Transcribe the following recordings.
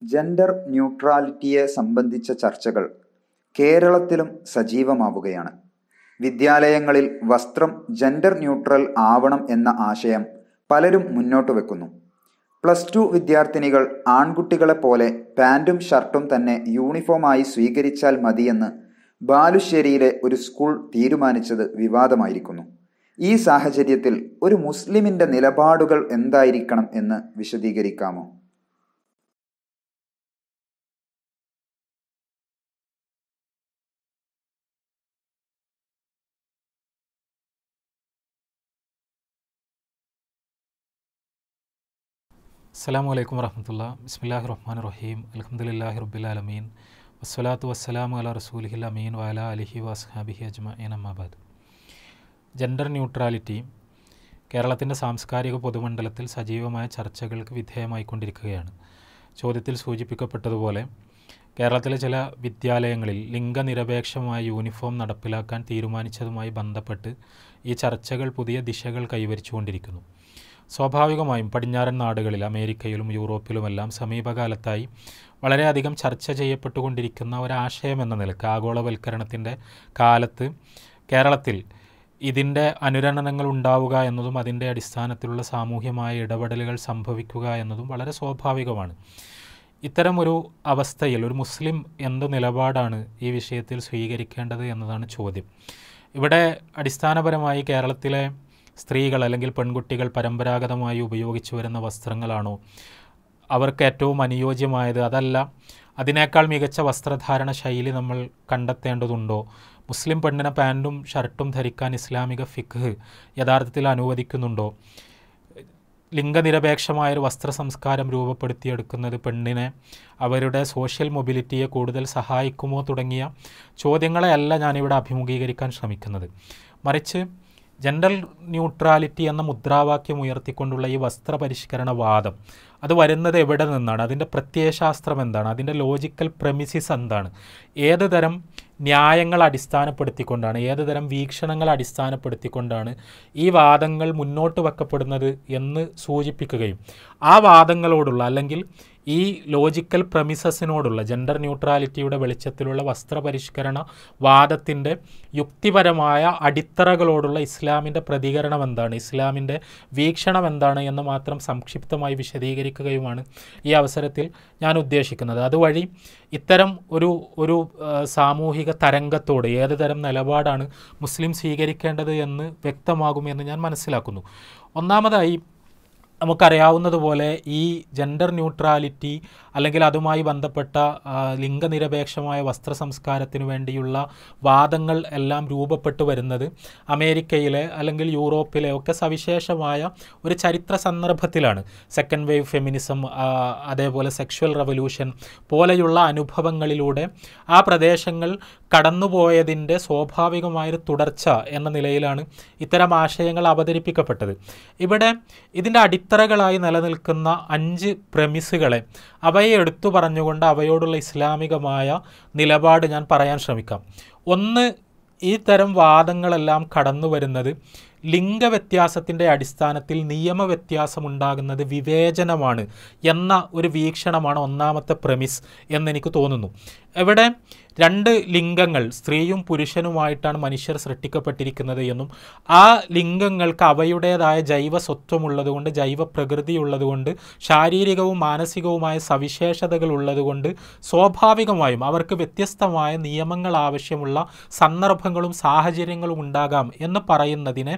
Gender ന്യൂട്രാലിറ്റിയെ സംബന്ധിച്ച ചർച്ചകൾ കേരളത്തിലും സജീവമാവുകയാണ്. വിദ്യാലയങ്ങളിൽ വസ്ത്രം ജെൻഡർ ന്യൂട്രൽ ആവണം എന്ന ആശയം പലരും മുന്നോട്ട് വെക്കുന്നു. +2 വിദ്യാർത്ഥിനികൾ ആൺകുട്ടികളെപ്പോലെ പാൻറ്റും ഷർട്ടും തന്നെ യൂണിഫോമായി സ്വീകരിച്ചാൽ മതിയെന്ന് ബാലുശ്ശേരിയിലെ ഒരു സ്കൂൾ തീരുമാനിച്ചത് വിവാദമായിരിക്കുന്നു. ഈ സാഹചര്യത്തിൽ ഒരു മുസ്ലിമിൻ്റെ നിലപാടുകൾ എന്തായിരിക്കണം എന്ന് വിശദീകരിക്കാമോ? അസ്സലാമു അലൈക്കും വറഹ്മത്തുള്ളാഹി. ബിസ്മില്ലാഹിർ റഹ്മാനിർ റഹീം. അൽഹംദുലില്ലാഹി റബ്ബിൽ ആലമീൻ. വസ്സലാത്തു വസ്സലാമു അലാ റസൂലിഹിൽ അമീൻ വഅലാ ആലിഹി വഅസ്ഹാബിഹി അജ്മഈൻ. അമ്മാ ബഅദ്. ജെൻഡർ ന്യൂട്രാലിറ്റി കേരളത്തിൻ്റെ സാംസ്കാരിക പൊതുമണ്ഡലത്തിൽ സജീവമായ ചർച്ചകൾക്ക് വിധേയമായിക്കൊണ്ടിരിക്കുകയാണ്. ചോദ്യത്തിൽ സൂചിപ്പിക്കപ്പെട്ടതുപോലെ കേരളത്തിലെ ചില വിദ്യാലയങ്ങളിൽ ലിംഗനിരപേക്ഷമായ യൂണിഫോം നടപ്പിലാക്കാൻ തീരുമാനിച്ചതുമായി ബന്ധപ്പെട്ട് ഈ ചർച്ചകൾ പുതിയ ദിശകൾ കൈവരിച്ചുകൊണ്ടിരിക്കുന്നു. സ്വാഭാവികമായും പടിഞ്ഞാറൻ നാടുകളിൽ, അമേരിക്കയിലും യൂറോപ്പിലുമെല്ലാം സമീപകാലത്തായി വളരെയധികം ചർച്ച ചെയ്യപ്പെട്ടുകൊണ്ടിരിക്കുന്ന ഒരാശയം എന്ന നിലക്ക് ആഗോളവൽക്കരണത്തിൻ്റെ കാലത്ത് കേരളത്തിൽ ഇതിൻ്റെ അനുരണനങ്ങൾ ഉണ്ടാവുക എന്നതും അതിൻ്റെ അടിസ്ഥാനത്തിലുള്ള സാമൂഹ്യമായ ഇടപെടലുകൾ സംഭവിക്കുക എന്നതും വളരെ സ്വാഭാവികമാണ്. ഇത്തരമൊരു അവസ്ഥയിൽ ഒരു മുസ്ലിം എന്ത് നിലപാടാണ് ഈ വിഷയത്തിൽ സ്വീകരിക്കേണ്ടത് എന്നതാണ് ചോദ്യം. ഇവിടെ അടിസ്ഥാനപരമായി കേരളത്തിലെ സ്ത്രീകൾ അല്ലെങ്കിൽ പെൺകുട്ടികൾ പരമ്പരാഗതമായി ഉപയോഗിച്ചു വരുന്ന വസ്ത്രങ്ങളാണോ അവർക്ക് ഏറ്റവും അനുയോജ്യമായത്? അതല്ല, അതിനേക്കാൾ മികച്ച വസ്ത്രധാരണ ശൈലി നമ്മൾ കണ്ടെത്തേണ്ടതുണ്ടോ? മുസ്ലിം പെണ്ണിനെ പാൻറ്റും ഷർട്ടും ധരിക്കാൻ ഇസ്ലാമിക ഫിഖ് യഥാർത്ഥത്തിൽ അനുവദിക്കുന്നുണ്ടോ? ലിംഗനിരപേക്ഷമായൊരു വസ്ത്ര സംസ്കാരം രൂപപ്പെടുത്തിയെടുക്കുന്നത് പെണ്ണിനെ അവരുടെ സോഷ്യൽ മൊബിലിറ്റിയെ കൂടുതൽ സഹായിക്കുമോ തുടങ്ങിയ ചോദ്യങ്ങളെയല്ല ഞാനിവിടെ അഭിമുഖീകരിക്കാൻ ശ്രമിക്കുന്നത്. മറിച്ച് ജെൻഡർ ന്യൂട്രാലിറ്റി എന്ന മുദ്രാവാക്യം ഉയർത്തിക്കൊണ്ടുള്ള ഈ വസ്ത്രപരിഷ്കരണ വാദം അത് വരുന്നത് എവിടെ നിന്നാണ്? അതിൻ്റെ പ്രത്യയശാസ്ത്രം എന്താണ്? അതിൻ്റെ ലോജിക്കൽ പ്രെമിസിസ് എന്താണ്? ഏത് തരം ന്യായങ്ങൾ അടിസ്ഥാനപ്പെടുത്തിക്കൊണ്ടാണ്, ഏത് തരം വീക്ഷണങ്ങൾ അടിസ്ഥാനപ്പെടുത്തിക്കൊണ്ടാണ് ഈ വാദങ്ങൾ മുന്നോട്ട് വെക്കപ്പെടുന്നത് എന്ന് സൂചിപ്പിക്കുകയും ആ വാദങ്ങളോടുള്ള അല്ലെങ്കിൽ ഈ ലോജിക്കൽ പ്രമിസസിനോടുള്ള ജെൻഡർ ന്യൂട്രാലിറ്റിയുടെ വെളിച്ചത്തിലുള്ള വസ്ത്രപരിഷ്കരണ വാദത്തിൻ്റെ യുക്തിപരമായ അടിത്തറകളോടുള്ള ഇസ്ലാമിൻ്റെ പ്രതികരണം എന്താണ്, ഇസ്ലാമിൻ്റെ വീക്ഷണം എന്താണ് എന്ന് മാത്രം സംക്ഷിപ്തമായി വിശദീകരിക്കുകയുമാണ് ഈ അവസരത്തിൽ ഞാൻ ഉദ്ദേശിക്കുന്നത്. അതുവഴി ഇത്തരം ഒരു സാമൂഹിക തരംഗത്തോട് ഏത് തരം നിലപാടാണ് മുസ്ലിം സ്വീകരിക്കേണ്ടത് എന്ന് വ്യക്തമാകുമെന്ന് ഞാൻ മനസ്സിലാക്കുന്നു. ഒന്നാമതായി, നമുക്കറിയാവുന്നതുപോലെ ഈ ജെൻഡർ ന്യൂട്രാലിറ്റി അല്ലെങ്കിൽ അതുമായി ബന്ധപ്പെട്ട ലിംഗനിരപേക്ഷമായ വസ്ത്ര സംസ്കാരത്തിനു വേണ്ടിയുള്ള വാദങ്ങൾ എല്ലാം രൂപപ്പെട്ടു വരുന്നത് അമേരിക്കയിലെ അല്ലെങ്കിൽ യൂറോപ്പിലെ ഒക്കെ സവിശേഷമായ ഒരു ചരിത്ര സന്ദർഭത്തിലാണ്. സെക്കൻഡ് വേവ് ഫെമിനിസം, അതേപോലെ സെക്ഷുവൽ റവല്യൂഷൻ പോലെയുള്ള അനുഭവങ്ങളിലൂടെ ആ പ്രദേശങ്ങൾ കടന്നുപോയതിൻ്റെ സ്വാഭാവികമായൊരു തുടർച്ച എന്ന നിലയിലാണ് ഇത്തരം ആശയങ്ങൾ അവതരിപ്പിക്കപ്പെട്ടത്. ഇവിടെ ഇതിൻ്റെ അടിത്തറകളായി നിലനിൽക്കുന്ന 5 പ്രമിസുകളെ അവയെ എടുത്തു പറഞ്ഞുകൊണ്ട് അവയോടുള്ള ഇസ്ലാമികമായ നിലപാട് ഞാൻ പറയാൻ ശ്രമിക്കാം. ഒന്ന്, ഈ തരം വാദങ്ങളെല്ലാം കടന്നു വരുന്നത് ലിംഗവ്യത്യാസത്തിൻ്റെ അടിസ്ഥാനത്തിൽ നിയമവ്യത്യാസമുണ്ടാകുന്നത് വിവേചനമാണ് എന്ന ഒരു വീക്ഷണമാണ് ഒന്നാമത്തെ പ്രമിസ് എന്നെനിക്ക് തോന്നുന്നു. ഇവിടെ 2 ലിംഗങ്ങൾ, സ്ത്രീയും പുരുഷനുമായിട്ടാണ് മനുഷ്യർ സൃഷ്ടിക്കപ്പെട്ടിരിക്കുന്നത് എന്നും ആ ലിംഗങ്ങൾക്ക് അവയുടേതായ ജൈവ സ്വത്വമുള്ളതുകൊണ്ട്, ജൈവ പ്രകൃതി ഉള്ളതുകൊണ്ട്, ശാരീരികവും മാനസികവുമായ സവിശേഷതകൾ ഉള്ളതുകൊണ്ട് സ്വാഭാവികമായും അവർക്ക് വ്യത്യസ്തമായ നിയമങ്ങൾ ആവശ്യമുള്ള സന്ദർഭങ്ങളും സാഹചര്യങ്ങളും ഉണ്ടാകാം എന്ന് പറയുന്നതിനെ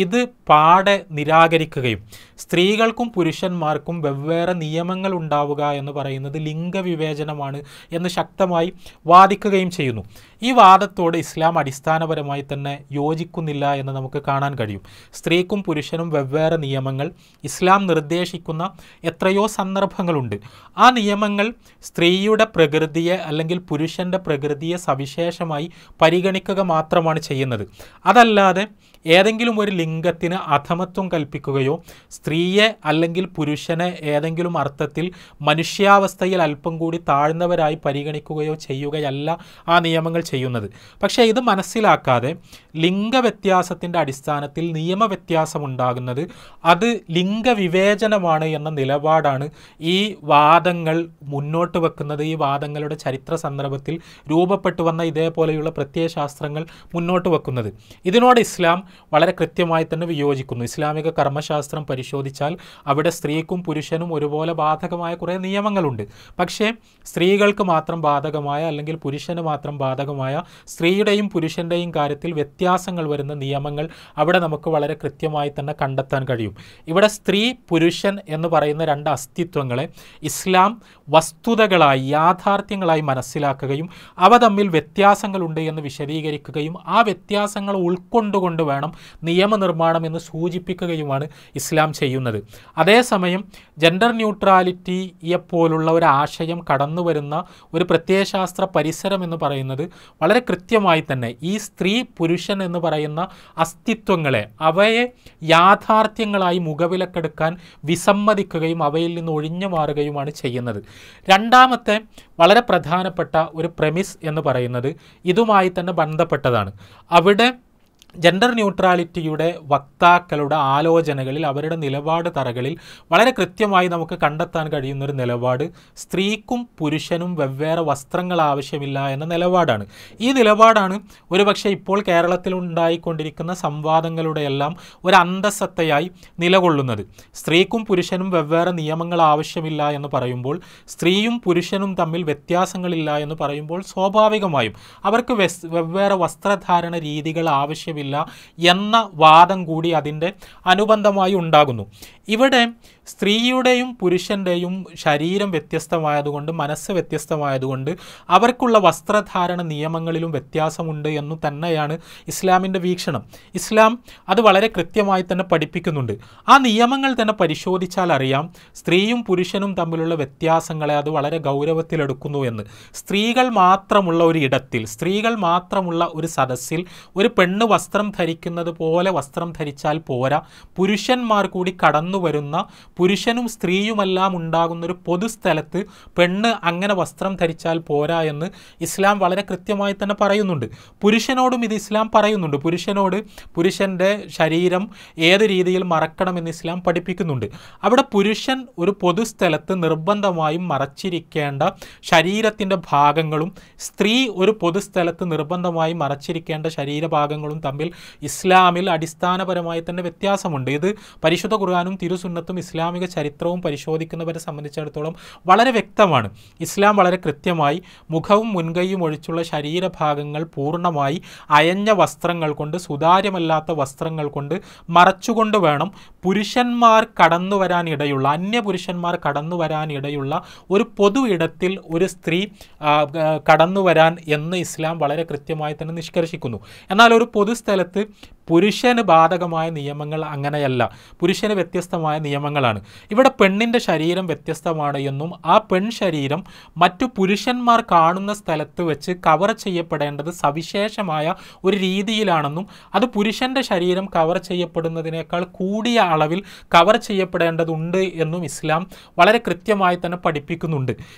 ഇത് പാടെ നിരാകരിക്കുകയും സ്ത്രീകൾക്കും പുരുഷന്മാർക്കും വെവ്വേറെ നിയമങ്ങൾ ഉണ്ടാവുക എന്ന് പറയുന്നത് ലിംഗവിവേചനമാണ് എന്ന് ശക്തമായി വാദിക്കുകയും ചെയ്യുന്നു. ഈ വാദത്തോട് ഇസ്ലാം അടിസ്ഥാനപരമായി തന്നെ യോജിക്കുന്നില്ല എന്ന് നമുക്ക് കാണാൻ കഴിയും. സ്ത്രീക്കും പുരുഷനും വെവ്വേറെ നിയമങ്ങൾ ഇസ്ലാം നിർദ്ദേശിക്കുന്ന എത്രയോ സന്ദർഭങ്ങളുണ്ട്. ആ നിയമങ്ങൾ സ്ത്രീയുടെ പ്രകൃതിയെ അല്ലെങ്കിൽ പുരുഷൻ്റെ പ്രകൃതിയെ സവിശേഷമായി പരിഗണിക്കുക മാത്രമാണ് ചെയ്യുന്നത്. അതല്ലാതെ ഏതെങ്കിലും ഏതെങ്കിലും ഒരു ലിംഗത്തിന് അധമത്വം കൽപ്പിക്കുകയോ സ്ത്രീയെ അല്ലെങ്കിൽ പുരുഷനെ ഏതെങ്കിലും അർത്ഥത്തിൽ മനുഷ്യാവസ്ഥയിൽ അല്പം കൂടി താഴ്ന്നവരായി പരിഗണിക്കുകയോ ചെയ്യുകയല്ല ആ നിയമങ്ങൾ ചെയ്യുന്നത്. പക്ഷേ ഇത് മനസ്സിലാക്കാതെ ലിംഗവ്യത്യാസത്തിൻ്റെ അടിസ്ഥാനത്തിൽ നിയമവ്യത്യാസമുണ്ടാകുന്നത് അത് ലിംഗവിവേചനമാണ് എന്ന നിലപാടാണ് ഈ വാദങ്ങൾ മുന്നോട്ട് വെക്കുന്നത്. ഈ വാദങ്ങളുടെ ചരിത്ര സന്ദർഭത്തിൽ രൂപപ്പെട്ടു വന്ന ഇതേപോലെയുള്ള പ്രത്യയശാസ്ത്രങ്ങൾ മുന്നോട്ട് വെക്കുന്നത്. ഇതിനോട് ഇസ്ലാം വളരെ കൃത്യമായി തന്നെ വിയോജിക്കുന്നു. ഇസ്ലാമിക കർമ്മശാസ്ത്രം പരിശോധിച്ചാൽ അവിടെ സ്ത്രീക്കും പുരുഷനും ഒരുപോലെ ബാധകമായ കുറേ നിയമങ്ങളുണ്ട്. പക്ഷേ സ്ത്രീകൾക്ക് മാത്രം ബാധകമായ അല്ലെങ്കിൽ പുരുഷന് മാത്രം ബാധകമായ സ്ത്രീയുടെയും പുരുഷൻ്റെയും കാര്യത്തിൽ വ്യത്യാസങ്ങൾ വരുന്ന നിയമങ്ങൾ അവിടെ നമുക്ക് വളരെ കൃത്യമായി തന്നെ കണ്ടെത്താൻ കഴിയും. ഇവിടെ സ്ത്രീ പുരുഷൻ എന്ന് പറയുന്ന രണ്ട് അസ്തിത്വങ്ങളെ ഇസ്ലാം വസ്തുതകളായി യാഥാർത്ഥ്യങ്ങളായി മനസ്സിലാക്കുകയും അവ തമ്മിൽ വ്യത്യാസങ്ങളുണ്ട് എന്ന് വിശദീകരിക്കുകയും ആ വ്യത്യാസങ്ങൾ ഉൾക്കൊണ്ടുകൊണ്ട് വേണം നിയമനിർമ്മാണം എന്ന് സൂചിപ്പിക്കുകയുമാണ് ഇസ്ലാം ചെയ്യുന്നത്. അതേസമയം ജെൻഡർ ന്യൂട്രാലിറ്റിയെപ്പോലുള്ള ഒരു ആശയം കടന്നു വരുന്ന ഒരു പ്രത്യയശാസ്ത്ര പരിസരം എന്ന് പറയുന്നത് വളരെ കൃത്യമായി തന്നെ ഈ സ്ത്രീ പുരുഷൻ എന്ന് പറയുന്ന അസ്തിത്വങ്ങളെ അവയെ യാഥാർത്ഥ്യങ്ങളായി മുഖവിലക്കെടുക്കാൻ വിസമ്മതിക്കുകയും അവയിൽ നിന്ന് ഒഴിഞ്ഞു മാറുകയുമാണ് ചെയ്യുന്നത്. രണ്ടാമത്തെ വളരെ പ്രധാനപ്പെട്ട ഒരു പ്രമിസ് എന്ന് പറയുന്നത് ഇതുമായി തന്നെ ബന്ധപ്പെട്ടതാണ്. അവിടെ ജെൻഡർ ന്യൂട്രാലിറ്റിയുടെ വക്താക്കളുടെ ആലോചനകളിൽ അവരുടെ നിലപാട് തറകളിൽ വളരെ കൃത്യമായി നമുക്ക് കണ്ടെത്താൻ കഴിയുന്നൊരു നിലപാട് സ്ത്രീക്കും പുരുഷനും വെവ്വേറെ വസ്ത്രങ്ങൾ ആവശ്യമില്ല എന്ന നിലപാടാണ്. ഈ നിലപാടാണ് ഒരുപക്ഷെ ഇപ്പോൾ കേരളത്തിൽ ഉണ്ടായിക്കൊണ്ടിരിക്കുന്ന സംവാദങ്ങളുടെ എല്ലാം ഒരു അന്തസത്തയായി നിലകൊള്ളുന്നത്. സ്ത്രീക്കും പുരുഷനും വെവ്വേറെ നിയമങ്ങൾ ആവശ്യമില്ല എന്ന് പറയുമ്പോൾ സ്ത്രീയും പുരുഷനും തമ്മിൽ വ്യത്യാസങ്ങളില്ല എന്ന് പറയുമ്പോൾ സ്വാഭാവികമായും അവർക്ക് വെവ്വേറെ വസ്ത്രധാരണ രീതികൾ ആവശ്യമില്ല എന്ന വാദം കൂടി അതിൻ്റെ അനുബന്ധമായി ഉണ്ടാകുന്നു. ഇവിടെ സ്ത്രീയുടെയും പുരുഷൻ്റെയും ശരീരം വ്യത്യസ്തമായതുകൊണ്ട് മനസ്സ് വ്യത്യസ്തമായതുകൊണ്ട് അവർക്കുള്ള വസ്ത്രധാരണ നിയമങ്ങളിലും വ്യത്യാസമുണ്ട് എന്നു തന്നെയാണ് ഇസ്ലാമിൻ്റെ വീക്ഷണം. ഇസ്ലാം അത് വളരെ കൃത്യമായി തന്നെ പഠിപ്പിക്കുന്നുണ്ട്. ആ നിയമങ്ങൾ തന്നെ പരിശോധിച്ചാൽ അറിയാം സ്ത്രീയും പുരുഷനും തമ്മിലുള്ള വ്യത്യാസങ്ങളെ അത് വളരെ ഗൗരവത്തിലെടുക്കുന്നു എന്ന്. സ്ത്രീകൾ മാത്രമുള്ള ഒരു ഇടത്തിൽ, സ്ത്രീകൾ മാത്രമുള്ള ഒരു സദസ്സിൽ ഒരു പെണ്ണ് വസ്ത്രം ധരിക്കുന്നത് പോലെ വസ്ത്രം ധരിച്ചാൽ പോരാ, പുരുഷന്മാർ കൂടി കടന്നു വരുന്ന പുരുഷനും സ്ത്രീയുമെല്ലാം ഉണ്ടാകുന്നൊരു പൊതുസ്ഥലത്ത് പെണ്ണ് അങ്ങനെ വസ്ത്രം ധരിച്ചാൽ പോരാ എന്ന് ഇസ്ലാം വളരെ കൃത്യമായി തന്നെ പറയുന്നുണ്ട്. പുരുഷനോടും ഇത് ഇസ്ലാം പറയുന്നുണ്ട്. പുരുഷനോട് പുരുഷൻ്റെ ശരീരം ഏത് രീതിയിൽ മറക്കണമെന്ന് ഇസ്ലാം പഠിപ്പിക്കുന്നുണ്ട്. അവിടെ പുരുഷൻ ഒരു പൊതുസ്ഥലത്ത് നിർബന്ധമായും മറച്ചിരിക്കേണ്ട ശരീരത്തിൻ്റെ ഭാഗങ്ങളും സ്ത്രീ ഒരു പൊതുസ്ഥലത്ത് നിർബന്ധമായും മറച്ചിരിക്കേണ്ട ശരീരഭാഗങ്ങളും തമ്മിൽ ഇസ്ലാമിൽ അടിസ്ഥാനപരമായി തന്നെ വ്യത്യാസമുണ്ട്. ഇത് പരിശുദ്ധ ഖുർആനും തിരുസുന്നത്തും ഇസ്ലാമിക ചരിത്രവും പരിശോധിക്കുന്നവരെ സംബന്ധിച്ചിടത്തോളം വളരെ വ്യക്തമാണ്. ഇസ്ലാം വളരെ കൃത്യമായി മുഖവും മുൻകൈയും ഒഴിച്ചുള്ള ശരീരഭാഗങ്ങൾ പൂർണ്ണമായി അയഞ്ഞ വസ്ത്രങ്ങൾ കൊണ്ട്, സുതാര്യമല്ലാത്ത വസ്ത്രങ്ങൾ കൊണ്ട് മറച്ചുകൊണ്ട് വേണം പുരുഷന്മാർ കടന്നു വരാനിടയുള്ള, അന്യപുരുഷന്മാർ കടന്നു വരാനിടയുള്ള ഒരു പൊതു ഇടത്തിൽ ഒരു സ്ത്രീ കടന്നു വരാൻ എന്ന് ഇസ്ലാം വളരെ കൃത്യമായി തന്നെ നിഷ്കർഷിക്കുന്നു. എന്നാൽ ഒരു പൊതുസ്ഥലത്ത് പുരുഷന് ബാധകമായ നിയമങ്ങൾ അങ്ങനെയല്ല. പുരുഷന് വ്യത്യസ്തമായ നിയമങ്ങളാണ്. ഇവിടെ പെണ്ണിൻ്റെ ശരീരം വ്യത്യസ്തമാണ് എന്നും ആ പെൺ ശരീരം മറ്റു പുരുഷന്മാർ കാണുന്ന സ്ഥലത്ത് വെച്ച് കവർ ചെയ്യപ്പെടേണ്ടത് സവിശേഷമായ ഒരു രീതിയിലാണെന്നും അത് പുരുഷൻ്റെ ശരീരം കവർ ചെയ്യപ്പെടുന്നതിനേക്കാൾ കൂടിയ അളവിൽ കവർ ചെയ്യപ്പെടേണ്ടതുണ്ട് എന്നും ഇസ്ലാം വളരെ കൃത്യമായി തന്നെ പഠിപ്പിക്കുന്നുണ്ട്.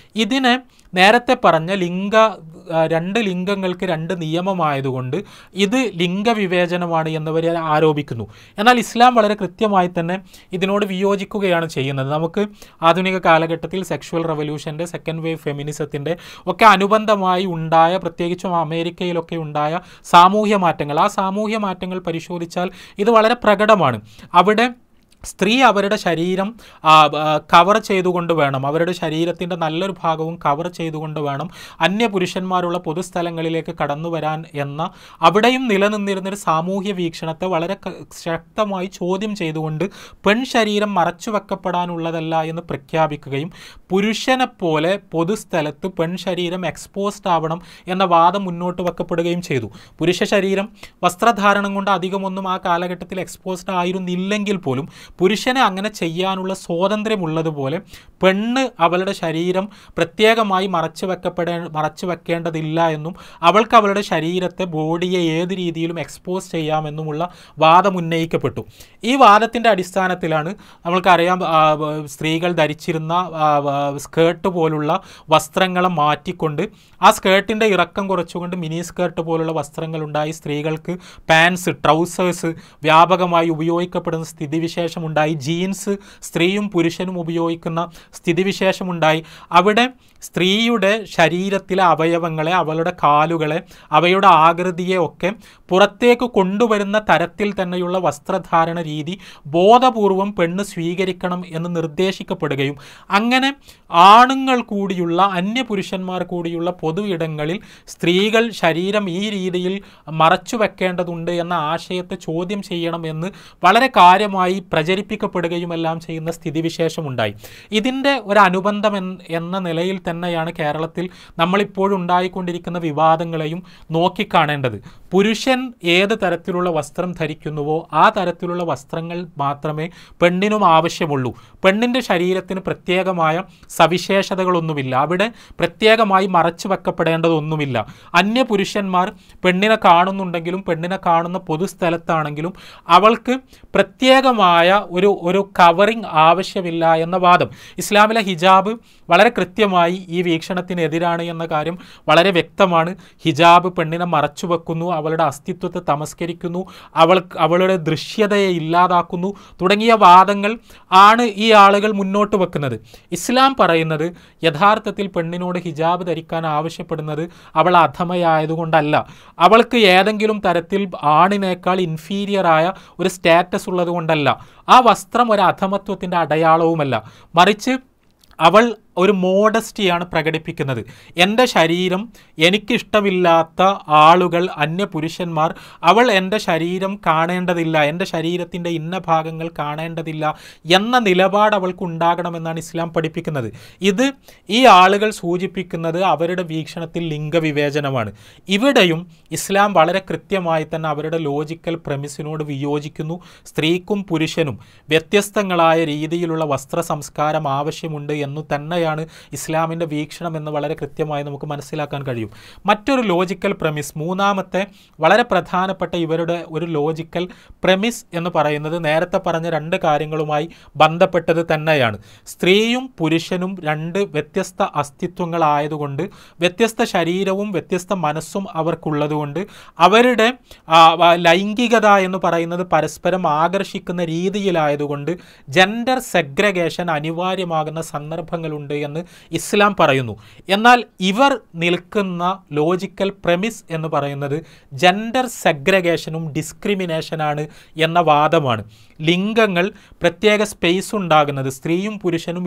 ഇതിനെ നേരത്തെ പറഞ്ഞ രണ്ട് ലിംഗങ്ങൾക്ക് രണ്ട് നിയമമായതുകൊണ്ട് ഇത് ലിംഗവിവേചനമാണ് എന്നവർ ആരോപിക്കുന്നു. എന്നാൽ ഇസ്ലാം വളരെ കൃത്യമായി തന്നെ ഇതിനോട് വിയോജിക്കുകയാണ് ചെയ്യുന്നത്. നമുക്ക് ആധുനിക കാലഘട്ടത്തിൽ സെക്ഷുവൽ റവല്യൂഷൻ്റെ, സെക്കൻഡ് വേവ് ഫെമിനിസത്തിൻ്റെ ഒക്കെ അനുബന്ധമായി ഉണ്ടായ, പ്രത്യേകിച്ചും അമേരിക്കയിലൊക്കെ ഉണ്ടായ സാമൂഹ്യ മാറ്റങ്ങൾ, ആ സാമൂഹ്യ മാറ്റങ്ങൾ പരിശോധിച്ചാൽ ഇത് വളരെ പ്രകടമാണ്. അവിടെ സ്ത്രീ അവരുടെ ശരീരം കവർ ചെയ്തുകൊണ്ട് വേണം, അവരുടെ ശരീരത്തിൻ്റെ നല്ലൊരു ഭാഗവും കവർ ചെയ്തുകൊണ്ട് വേണം അന്യപുരുഷന്മാരുള്ള പൊതുസ്ഥലങ്ങളിലേക്ക് കടന്നു വരാൻ എന്ന അവിടെയും നിലനിന്നിരുന്നൊരു സാമൂഹ്യ വീക്ഷണത്തെ വളരെ ശക്തമായി ചോദ്യം ചെയ്തുകൊണ്ട് പെൺ ശരീരം മറച്ചു വെക്കപ്പെടാനുള്ളതല്ല എന്ന് പ്രഖ്യാപിക്കുകയും പുരുഷനെപ്പോലെ പൊതുസ്ഥലത്ത് പെൺ ശരീരം എക്സ്പോസ്ഡ് ആവണം എന്ന വാദം മുന്നോട്ട് വെക്കപ്പെടുകയും ചെയ്തു. പുരുഷ ശരീരം വസ്ത്രധാരണം കൊണ്ട് അധികമൊന്നും ആ കാലഘട്ടത്തിൽ എക്സ്പോസ്ഡ് ആയിരുന്നില്ലെങ്കിൽ പോലും പുരുഷന് അങ്ങനെ ചെയ്യാനുള്ള സ്വാതന്ത്ര്യമുള്ളതുപോലെ പെണ്ണ് അവളുടെ ശരീരം പ്രത്യേകമായി മറച്ചു വെക്കേണ്ടതില്ല എന്നും അവൾക്ക് അവളുടെ ശരീരത്തെ ബോഡിയെ ഏത് രീതിയിലും എക്സ്പോസ് ചെയ്യാമെന്നുമുള്ള വാദം ഉന്നയിക്കപ്പെട്ടു. ഈ വാദത്തിൻ്റെ അടിസ്ഥാനത്തിലാണ് നമ്മൾക്കറിയാം സ്ത്രീകൾ ധരിച്ചിരുന്ന സ്കേർട്ട് പോലുള്ള വസ്ത്രങ്ങളെ മാറ്റിക്കൊണ്ട് ആ സ്കേർട്ടിൻ്റെ ഇറക്കം കുറച്ചുകൊണ്ട് മിനി സ്കേർട്ട് പോലുള്ള വസ്ത്രങ്ങളുണ്ടായി. സ്ത്രീകൾക്ക് പാൻസ്, ട്രൗസേഴ്സ് വ്യാപകമായി ഉപയോഗിക്കപ്പെടുന്ന സ്ഥിതിവിശേഷമുണ്ടായി. ജീൻസ് സ്ത്രീയും പുരുഷനും ഉപയോഗിക്കുന്ന സ്ഥിതിവിശേഷമുണ്ടായി. അവിടെ സ്ത്രീയുടെ ശരീരത്തിലെ അവയവങ്ങളെ, അവളുടെ കാലുകളെ, അവയുടെ ആകൃതിയെ ഒക്കെ പുറത്തേക്ക് കൊണ്ടുവരുന്ന തരത്തിൽ തന്നെയുള്ള വസ്ത്രധാരണ രീതി ബോധപൂർവം പെണ്ണ് സ്വീകരിക്കണം എന്ന് നിർദ്ദേശിക്കപ്പെടുകയും അങ്ങനെ ആണുങ്ങൾ കൂടിയുള്ള, അന്യപുരുഷന്മാർ കൂടിയുള്ള പൊതു ഇടങ്ങളിൽ സ്ത്രീകൾ ശരീരം ഈ രീതിയിൽ മറച്ചു വെക്കേണ്ടതുണ്ട് എന്ന ആശയത്തെ ചോദ്യം ചെയ്യണമെന്ന് വളരെ കാര്യമായി പ്രചരിപ്പിക്കപ്പെടുകയും എല്ലാം ചെയ്യുന്ന സ്ഥിതിവിശേഷമുണ്ടായി. ഇതിൻ്റെ ഒരു അനുബന്ധം എന്ന നിലയിൽ തന്നെയാണ് കേരളത്തിൽ നമ്മളിപ്പോഴുണ്ടായിക്കൊണ്ടിരിക്കുന്ന വിവാദങ്ങളെയും നോക്കിക്കാണേണ്ടത്. പുരുഷൻ ഏത് തരത്തിലുള്ള വസ്ത്രം ധരിക്കുന്നുവോ ആ തരത്തിലുള്ള വസ്ത്രങ്ങൾ മാത്രമേ പെണ്ണിനും ആവശ്യമുള്ളൂ. പെണ്ണിൻ്റെ ശരീരത്തിന് പ്രത്യേകമായ സവിശേഷതകളൊന്നുമില്ല. അവിടെ പ്രത്യേകമായി മറച്ചു വെക്കപ്പെടേണ്ടതൊന്നുമില്ല. അന്യപുരുഷന്മാർ പെണ്ണിനെ കാണുന്നുണ്ടെങ്കിലും പെണ്ണിനെ കാണുന്ന പൊതുസ്ഥലത്താണെങ്കിലും അവൾക്ക് പ്രത്യേകമായ ഒരു കവറിങ് ആവശ്യമില്ല എന്ന വാദം. ഇസ്ലാമിലെ ഹിജാബ് വളരെ കൃത്യമായി ഈ വീക്ഷണത്തിനെതിരാണ് എന്ന കാര്യം വളരെ വ്യക്തമാണ്. ഹിജാബ് പെണ്ണിനെ മറച്ചു വെക്കുന്നു, അവളുടെ അസ്തിത്വത്തെ തമസ്കരിക്കുന്നു, അവളുടെ ദൃശ്യതയെ ഇല്ലാതാക്കുന്നു തുടങ്ങിയ വാദങ്ങൾ ആണ് ഈ ആളുകൾ മുന്നോട്ട് വെക്കുന്നത്. ഇസ്ലാം പറയുന്നത് യഥാർത്ഥത്തിൽ പെണ്ണിനോട് ഹിജാബ് ധരിക്കാൻ ആവശ്യപ്പെടുന്നത് അവൾ അധമയായതുകൊണ്ടല്ല, അവൾക്ക് ഏതെങ്കിലും തരത്തിൽ ആണിനേക്കാൾ ഇൻഫീരിയറായ ഒരു സ്റ്റാറ്റസ് ഉള്ളത് കൊണ്ടല്ല, ആ വസ്ത്രം ഒരു അധമത്വത്തിൻ്റെ അടയാളവുമല്ല, മറിച്ച് അവൾ ഒരു മോഡസ്റ്റിയാണ് പ്രകടിപ്പിക്കുന്നത്. എൻ്റെ ശരീരം എനിക്കിഷ്ടമില്ലാത്ത ആളുകൾ, അന്യപുരുഷന്മാർ, അവൾ എൻ്റെ ശരീരം കാണേണ്ടതില്ല, എൻ്റെ ശരീരത്തിൻ്റെ ഇന്ന ഭാഗങ്ങൾ കാണേണ്ടതില്ല എന്ന നിലപാട് അവൾക്കുണ്ടാകണമെന്നാണ് ഇസ്ലാം പഠിപ്പിക്കുന്നത്. ഇത് ഈ ആളുകൾ സൂചിപ്പിക്കുന്നത് അവരുടെ വീക്ഷണത്തിൽ ലിംഗവിവേചനമാണ്. ഇവിടെയും ഇസ്ലാം വളരെ കൃത്യമായി തന്നെ അവരുടെ ലോജിക്കൽ പ്രമിസിനോട് വിയോജിക്കുന്നു. സ്ത്രീക്കും പുരുഷനും വ്യത്യസ്തങ്ങളായ രീതിയിലുള്ള വസ്ത്ര സംസ്കാരം ആവശ്യമുണ്ട് എന്നു തന്നെ ഇസ്ലാമിൻ്റെ വീക്ഷണം എന്ന് വളരെ കൃത്യമായി നമുക്ക് മനസ്സിലാക്കാൻ കഴിയും. മറ്റൊരു ലോജിക്കൽ പ്രമിസ്, മൂന്നാമത്തെ വളരെ പ്രധാനപ്പെട്ട ഇവരുടെ ഒരു ലോജിക്കൽ പ്രമിസ് എന്ന് പറയുന്നത് നേരത്തെ പറഞ്ഞ രണ്ട് കാര്യങ്ങളുമായി ബന്ധപ്പെട്ടത് തന്നെയാണ്. സ്ത്രീയും പുരുഷനും രണ്ട് വ്യത്യസ്ത അസ്തിത്വങ്ങളായതുകൊണ്ട്, വ്യത്യസ്ത ശരീരവും വ്യത്യസ്ത മനസ്സും അവർക്കുള്ളതുകൊണ്ട് അവരുടെ ലൈംഗികത എന്ന് പറയുന്നത് പരസ്പരം ആകർഷിക്കുന്ന രീതിയിലായതുകൊണ്ട് ജെൻഡർ സെഗ്രഗേഷൻ അനിവാര്യമാകുന്ന സന്ദർഭങ്ങളുണ്ട് എന്ന് ഇസ്ലാം പറയുന്നു. എന്നാൽ ഇവർ നിൽക്കുന്ന ലോജിക്കൽ പ്രമിസ് എന്ന് പറയുന്നത് ജെൻഡർ സെഗ്രഗേഷനും ഡിസ്ക്രിമിനേഷനാണ് എന്ന വാദമാണ്. ലിംഗങ്ങൾ പ്രത്യേക സ്പേസ് ഉണ്ടാകുന്നത്, സ്ത്രീയും പുരുഷനും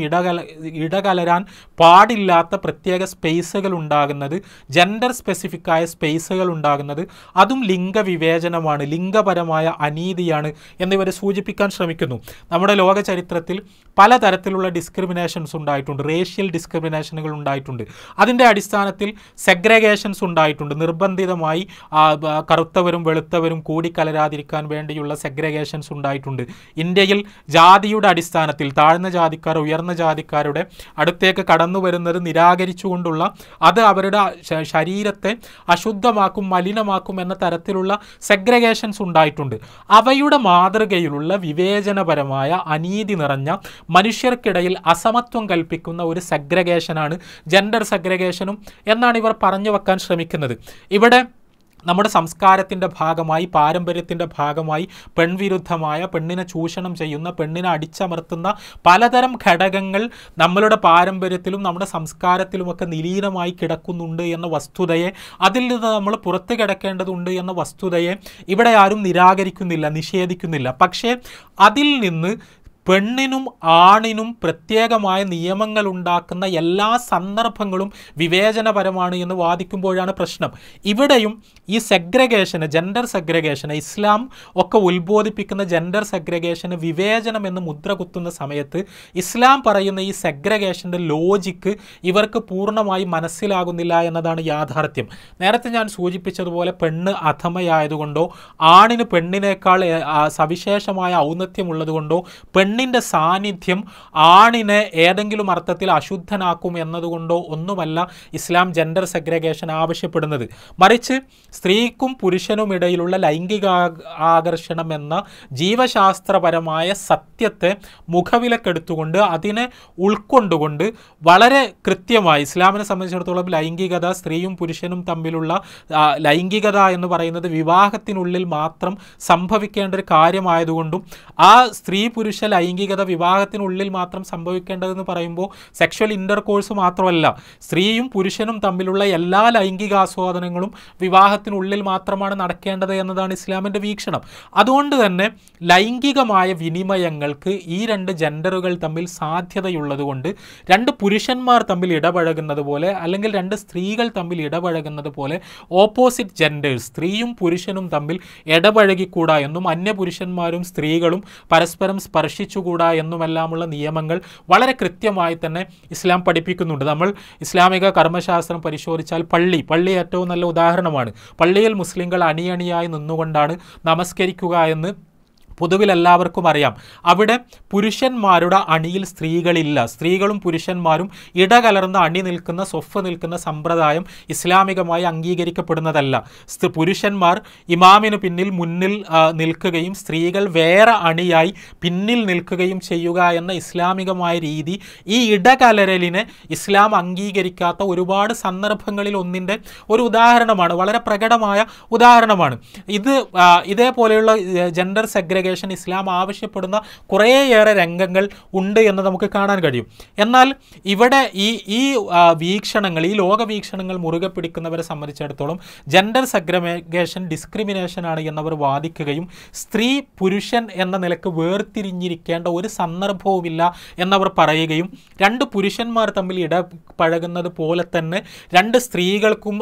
ഇടകലരാൻ പാടില്ലാത്ത പ്രത്യേക സ്പേസുകൾ ഉണ്ടാകുന്നത്, ജെൻഡർ സ്പെസിഫിക്കായ സ്പേസുകൾ ഉണ്ടാകുന്നത്, അതും ലിംഗവിവേചനമാണ്, ലിംഗപരമായ അനീതിയാണ് എന്നിവരെ സൂചിപ്പിക്കാൻ ശ്രമിക്കുന്നു. നമ്മുടെ ലോക ചരിത്രത്തിൽ പലതരത്തിലുള്ള ഡിസ്ക്രിമിനേഷൻസ് ഉണ്ടായിട്ടുണ്ട്, റേഷ്യൽ ഡിസ്ക്രിമിനേഷനുകൾ ഉണ്ടായിട്ടുണ്ട്. അതിൻ്റെ അടിസ്ഥാനത്തിൽ സെഗ്രഗേഷൻസ് ഉണ്ടായിട്ടുണ്ട്. നിർബന്ധിതമായി കറുത്തവരും വെളുത്തവരും കൂടിക്കലരാതിരിക്കാൻ വേണ്ടിയുള്ള സെഗ്രഗേഷൻസ് ഉണ്ടായിട്ടുണ്ട്. ഇന്ത്യയിൽ ജാതിയുടെ അടിസ്ഥാനത്തിൽ താഴ്ന്ന ജാതിക്കാർ ഉയർന്ന ജാതിക്കാരുടെ അടുത്തേക്ക് കടന്നു വരുന്നത് നിരാകരിച്ചുകൊണ്ടുള്ള, അത് അവരുടെ ശരീരത്തെ അശുദ്ധമാക്കും, മലിനമാക്കും എന്ന തരത്തിലുള്ള സെഗ്രഗേഷൻസ് ഉണ്ടായിട്ടുണ്ട്. അവയുടെ മാതൃകയിലുള്ള വിവേചനപരമായ അനീതി നിറഞ്ഞ മനുഷ്യർക്കിടയിൽ അസമത്വം കൽപ്പിക്കുന്ന ഒരു സെഗ്രഗേഷനാണ് ജെൻഡർ സെഗ്രഗേഷനും എന്നാണ് ഇവർ പറഞ്ഞു വെക്കാൻ ശ്രമിക്കുന്നത്. ഇവിടെ നമ്മുടെ സംസ്കാരത്തിൻ്റെ ഭാഗമായി, പാരമ്പര്യത്തിൻ്റെ ഭാഗമായി പെൺവിരുദ്ധമായ, പെണ്ണിനെ ചൂഷണം ചെയ്യുന്ന, പെണ്ണിനെ അടിച്ചമർത്തുന്ന പലതരം ഘടകങ്ങൾ നമ്മളുടെ പാരമ്പര്യത്തിലും നമ്മുടെ സംസ്കാരത്തിലുമൊക്കെ നിലീനമായി കിടക്കുന്നുണ്ട് എന്ന വസ്തുതയെ, അതിൽ നിന്ന് നമ്മൾ പുറത്ത് കിടക്കേണ്ടതുണ്ട് എന്ന വസ്തുതയെ ഇവിടെ ആരും നിരാകരിക്കുന്നില്ല, നിഷേധിക്കുന്നില്ല. പക്ഷേ അതിൽ നിന്ന് പെണ്ണിനും ആണിനും പ്രത്യേകമായ നിയമങ്ങൾ ഉണ്ടാക്കുന്ന എല്ലാ സന്ദർഭങ്ങളും വിവേചനപരമാണ് എന്ന് വാദിക്കുമ്പോഴാണ് പ്രശ്നം. ഇവിടെയും ഈ സെഗ്രഗേഷന്, ജെൻഡർ സെഗ്രഗേഷന്, ഇസ്ലാം ഒക്കെ ഉത്ബോധിപ്പിക്കുന്ന ജെൻഡർ സെഗ്രഗേഷന് വിവേചനം എന്ന് മുദ്ര കുത്തുന്ന സമയത്ത് ഇസ്ലാം പറയുന്ന ഈ സെഗ്രഗേഷൻ്റെ ലോജിക്ക് ഇവർക്ക് പൂർണ്ണമായി മനസ്സിലാകുന്നില്ല എന്നതാണ് യാഥാർത്ഥ്യം. നേരത്തെ ഞാൻ സൂചിപ്പിച്ചതുപോലെ പെണ്ണ് അധമയായതുകൊണ്ടോ ആണിന് പെണ്ണിനേക്കാൾ സവിശേഷമായ ഔന്നത്യമുള്ളതുകൊണ്ടോ പെണ്ണിൻ്റെ സാന്നിധ്യം ആണിനെ ഏതെങ്കിലും അർത്ഥത്തിൽ അശുദ്ധനാക്കും എന്നതുകൊണ്ടോ ഒന്നുമല്ല ഇസ്ലാം ജെൻഡർ സെഗ്രഗേഷൻ ആവശ്യപ്പെടുന്നത്. മറിച്ച് സ്ത്രീക്കും പുരുഷനും ഇടയിലുള്ള ലൈംഗിക ആകർഷണം എന്ന ജീവശാസ്ത്രപരമായ സത്യത്തെ മുഖവിലക്കെടുത്തുകൊണ്ട് അതിനെ ഉൾക്കൊണ്ടുകൊണ്ട് വളരെ കൃത്യമായി ഇസ്ലാമിനെ സംബന്ധിച്ചിടത്തോളം ലൈംഗികത, സ്ത്രീയും പുരുഷനും തമ്മിലുള്ള ലൈംഗികത എന്ന് പറയുന്നത് വിവാഹത്തിനുള്ളിൽ മാത്രം സംഭവിക്കേണ്ട ഒരു കാര്യമായതുകൊണ്ടും ആ സ്ത്രീ പുരുഷ ലൈംഗികത വിവാഹത്തിനുള്ളിൽ മാത്രം സംഭവിക്കേണ്ടതെന്ന് പറയുമ്പോൾ സെക്ഷൽ ഇൻ്റർകോഴ്സ് മാത്രമല്ല, സ്ത്രീയും പുരുഷനും തമ്മിലുള്ള എല്ലാ ലൈംഗികാസ്വാദനങ്ങളും വിവാഹത്തിനുള്ളിൽ മാത്രമാണ് നടക്കേണ്ടത് എന്നതാണ് ഇസ്ലാമിൻ്റെ വീക്ഷണം. അതുകൊണ്ട് തന്നെ ലൈംഗികമായ വിനിമയങ്ങൾക്ക് ഈ രണ്ട് ജെൻഡറുകൾ തമ്മിൽ സാധ്യതയുള്ളതുകൊണ്ട് രണ്ട് പുരുഷന്മാർ തമ്മിൽ ഇടപഴകുന്നത് പോലെ അല്ലെങ്കിൽ രണ്ട് സ്ത്രീകൾ തമ്മിൽ ഇടപഴകുന്നത് പോലെ ഓപ്പോസിറ്റ് ജെൻഡേഴ്സ് സ്ത്രീയും പുരുഷനും തമ്മിൽ ഇടപഴകിക്കൂടാ എന്നും അന്യപുരുഷന്മാരും സ്ത്രീകളും പരസ്പരം സ്പർശിച്ചുകൂടാ എന്നുമെല്ലാമുള്ള നിയമങ്ങൾ വളരെ കൃത്യമായി തന്നെ ഇസ്ലാം പഠിപ്പിക്കുന്നുണ്ട്. നമ്മൾ ഇസ്ലാമിക കർമ്മശാസ്ത്രം പരിശോധിച്ചാൽ പള്ളി ഏറ്റവും നല്ല ഉദാഹരണമാണ്. പള്ളിയിൽ മുസ്ലിങ്ങൾ അണിയണിയായി നിന്നുകൊണ്ടാണ് നമസ്കരിക്കുക എന്ന് പൊതുവിൽ എല്ലാവർക്കും അറിയാം. അവിടെ പുരുഷന്മാരുടെ അണിയിൽ സ്ത്രീകളില്ല. സ്ത്രീകളും പുരുഷന്മാരും ഇടകലർന്ന് അണി നിൽക്കുന്ന, സ്വഫ് നിൽക്കുന്ന സമ്പ്രദായം ഇസ്ലാമികമായി അംഗീകരിക്കപ്പെടുന്നതല്ല. പുരുഷന്മാർ ഇമാമിന് പിന്നിൽ മുന്നിൽ നിൽക്കുകയും സ്ത്രീകൾ വേറെ അണിയായി പിന്നിൽ നിൽക്കുകയും ചെയ്യുക എന്ന ഇസ്ലാമികമായ രീതി, ഈ ഇടകലരലിനെ ഇസ്ലാം അംഗീകരിക്കാത്ത ഒരുപാട് സന്ദർഭങ്ങളിൽ ഒന്നിൻ്റെ ഒരു ഉദാഹരണമാണ്, വളരെ പ്രകടമായ ഉദാഹരണമാണ്. ഇതേപോലെയുള്ള ജെൻഡർ സെഗ്രഗേഷൻ ഇസ്ലാം ആവശ്യപ്പെടുന്ന കുറേയേറെ രംഗങ്ങൾ ഉണ്ട് എന്ന് നമുക്ക് കാണാൻ കഴിയും. എന്നാൽ ഇവിടെ ഈ വീക്ഷണങ്ങൾ, ഈ ലോകവീക്ഷണങ്ങൾ മുറുകെ പിടിക്കുന്നവരെ സംബന്ധിച്ചിടത്തോളം ജെൻഡർ സെഗ്രഗേഷൻ ഡിസ്ക്രിമിനേഷനാണ് എന്നവർ വാദിക്കുകയും സ്ത്രീ പുരുഷൻ എന്ന നിലക്ക് വേർതിരിഞ്ഞിരിക്കേണ്ട ഒരു സന്ദർഭവുമില്ല എന്നവർ പറയുകയും രണ്ട് പുരുഷന്മാർ തമ്മിൽ ഇടപഴകുന്നത് പോലെ തന്നെ രണ്ട് സ്ത്രീകൾക്കും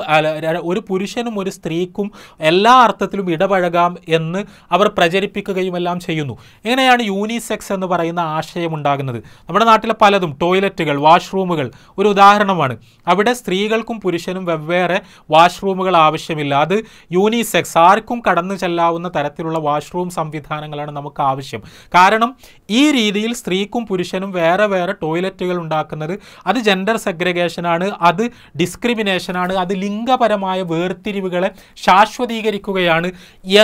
ഒരു പുരുഷനും ഒരു സ്ത്രീക്കും എല്ലാ അർത്ഥത്തിലും ഇടപഴകാം എന്ന് അവർ പ്രചരിപ്പിക്കുകയും എല്ലാം ചെയ്യുന്നു. എങ്ങനെയാണ് യൂണിസെക്സ് എന്ന് പറയുന്ന ആശയം ഉണ്ടാകുന്നത്? നമ്മുടെ നാട്ടിലെ പലതും ടോയ്ലറ്റുകൾ, വാഷ്റൂമുകൾ ഒരു ഉദാഹരണമാണ്. അവിടെ സ്ത്രീകൾക്കും പുരുഷനും വെവ്വേറെ വാഷ്റൂമുകൾ ആവശ്യമില്ല. അത് യൂണിസെക്സ്, ആർക്കും കടന്നു ചെല്ലാവുന്ന തരത്തിലുള്ള വാഷ്റൂം സംവിധാനങ്ങളാണ് നമുക്ക് ആവശ്യം. കാരണം ഈ രീതിയിൽ സ്ത്രീക്കും പുരുഷനും വേറെ വേറെ ടോയ്ലറ്റുകൾ ഉണ്ടാക്കുന്നത് അത് ജെൻഡർ സെഗ്രഗേഷനാണ്, അത് ഡിസ്ക്രിമിനേഷനാണ്, അത് ലിംഗപരമായ വേർതിരിവുകളെ ശാശ്വതീകരിക്കുകയാണ്